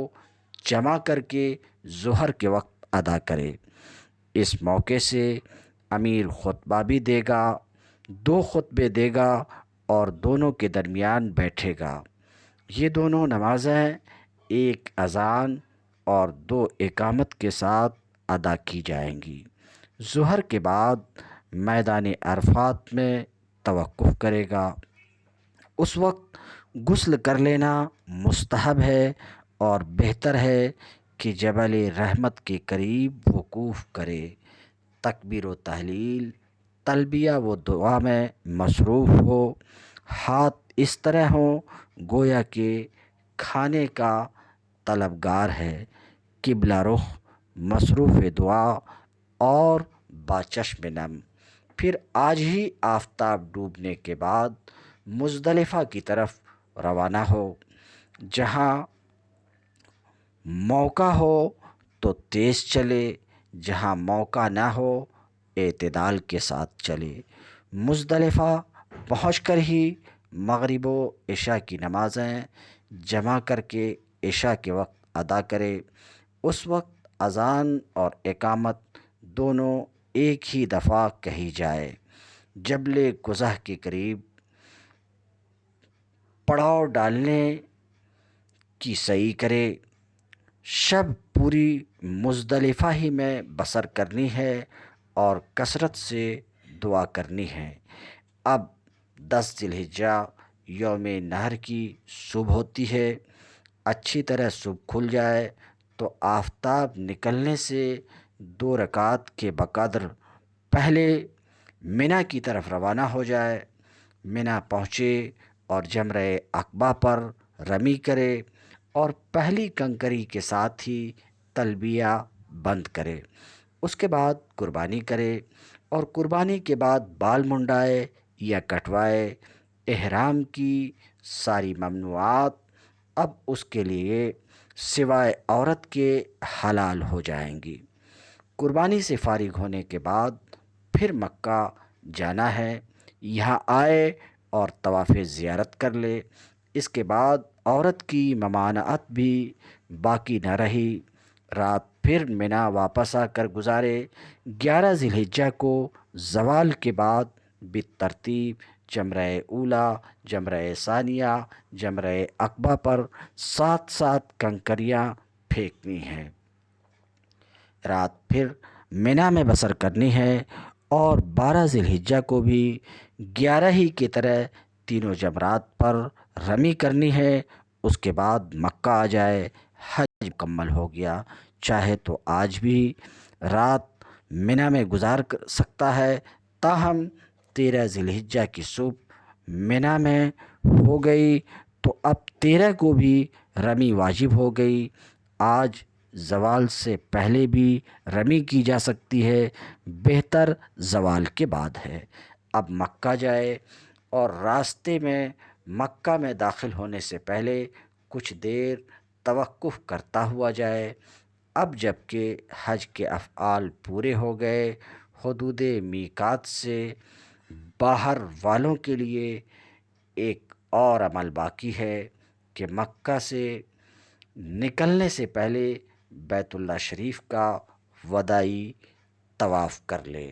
جمع کر کے ظہر کے وقت ادا کرے۔ اس موقع سے امیر خطبہ بھی دے گا، 2 خطبے دے گا اور دونوں کے درمیان بیٹھے گا۔ یہ دونوں نمازیں ایک اذان اور 2 اقامت کے ساتھ ادا کی جائیں گی۔ ظہر کے بعد میدان عرفات میں توقف کرے گا۔ اس وقت غسل کر لینا مستحب ہے اور بہتر ہے کہ جبل رحمت کے قریب وقوف کرے، تکبیر و تحلیل، تلبیہ و دعا میں مصروف ہو، ہاتھ اس طرح ہوں گویا کہ کھانے کا طلبگار ہے، قبلہ رخ، مصروف دعا اور باچشم نم۔ پھر آج ہی آفتاب ڈوبنے کے بعد مزدلفہ کی طرف روانہ ہو۔ جہاں موقع ہو تو تیز چلے، جہاں موقع نہ ہو اعتدال کے ساتھ چلے۔ مزدلفہ پہنچ کر ہی مغرب و عشاء کی نمازیں جمع کر کے عشاء کے وقت ادا کرے۔ اس وقت اذان اور اقامت دونوں ایک ہی دفعہ کہی جائے۔ جبل قزح کے قریب پڑاؤ ڈالنے کی سعی کرے۔ شب پوری مزدلفہ ہی میں بسر کرنی ہے اور کثرت سے دعا کرنی ہے۔ اب 10 ذی الحجہ یوم نحر کی صبح ہوتی ہے۔ اچھی طرح صبح کھل جائے تو آفتاب نکلنے سے 2 رکعت کے بقدر پہلے منی کی طرف روانہ ہو جائے۔ منی پہنچے اور جمرہ عقبہ پر رمی کرے اور پہلی کنکری کے ساتھ ہی تلبیہ بند کرے۔ اس کے بعد قربانی کرے اور قربانی کے بعد بال منڈائے یا کٹوائے۔ احرام کی ساری ممنوعات اب اس کے لیے سوائے عورت کے حلال ہو جائیں گی۔ قربانی سے فارغ ہونے کے بعد پھر مکہ جانا ہے، یہاں آئے اور طواف زیارت کر لے۔ اس کے بعد عورت کی ممانعت بھی باقی نہ رہی، رات پھر منی واپس آ کر گزارے۔ 11 ذی الحجہ کو زوال کے بعد بالترتیب جمرہ اولیٰ، جمرہ ثانیہ، جمرہ عقبہ پر 7 کنکریاں پھینکنی ہیں۔ رات پھر منی میں بسر کرنی ہے اور 12 ذی الحجہ کو بھی 11 ہی کی طرح تینوں جمرات پر رمی کرنی ہے۔ اس کے بعد مکہ آ جائے، حج مکمل ہو گیا۔ چاہے تو آج بھی رات منی میں گزار سکتا ہے، تاہم 13 ذی الحجہ کی صبح منا میں ہو گئی تو اب 13 کو بھی رمی واجب ہو گئی۔ آج زوال سے پہلے بھی رمی کی جا سکتی ہے، بہتر زوال کے بعد ہے۔ اب مکہ جائے اور راستے میں مکہ میں داخل ہونے سے پہلے کچھ دیر توقف کرتا ہوا جائے۔ اب جب کہ حج کے افعال پورے ہو گئے، حدود میقات سے باہر والوں کے لیے ایک اور عمل باقی ہے کہ مکہ سے نکلنے سے پہلے بیت اللہ شریف کا وداعی طواف کر لے۔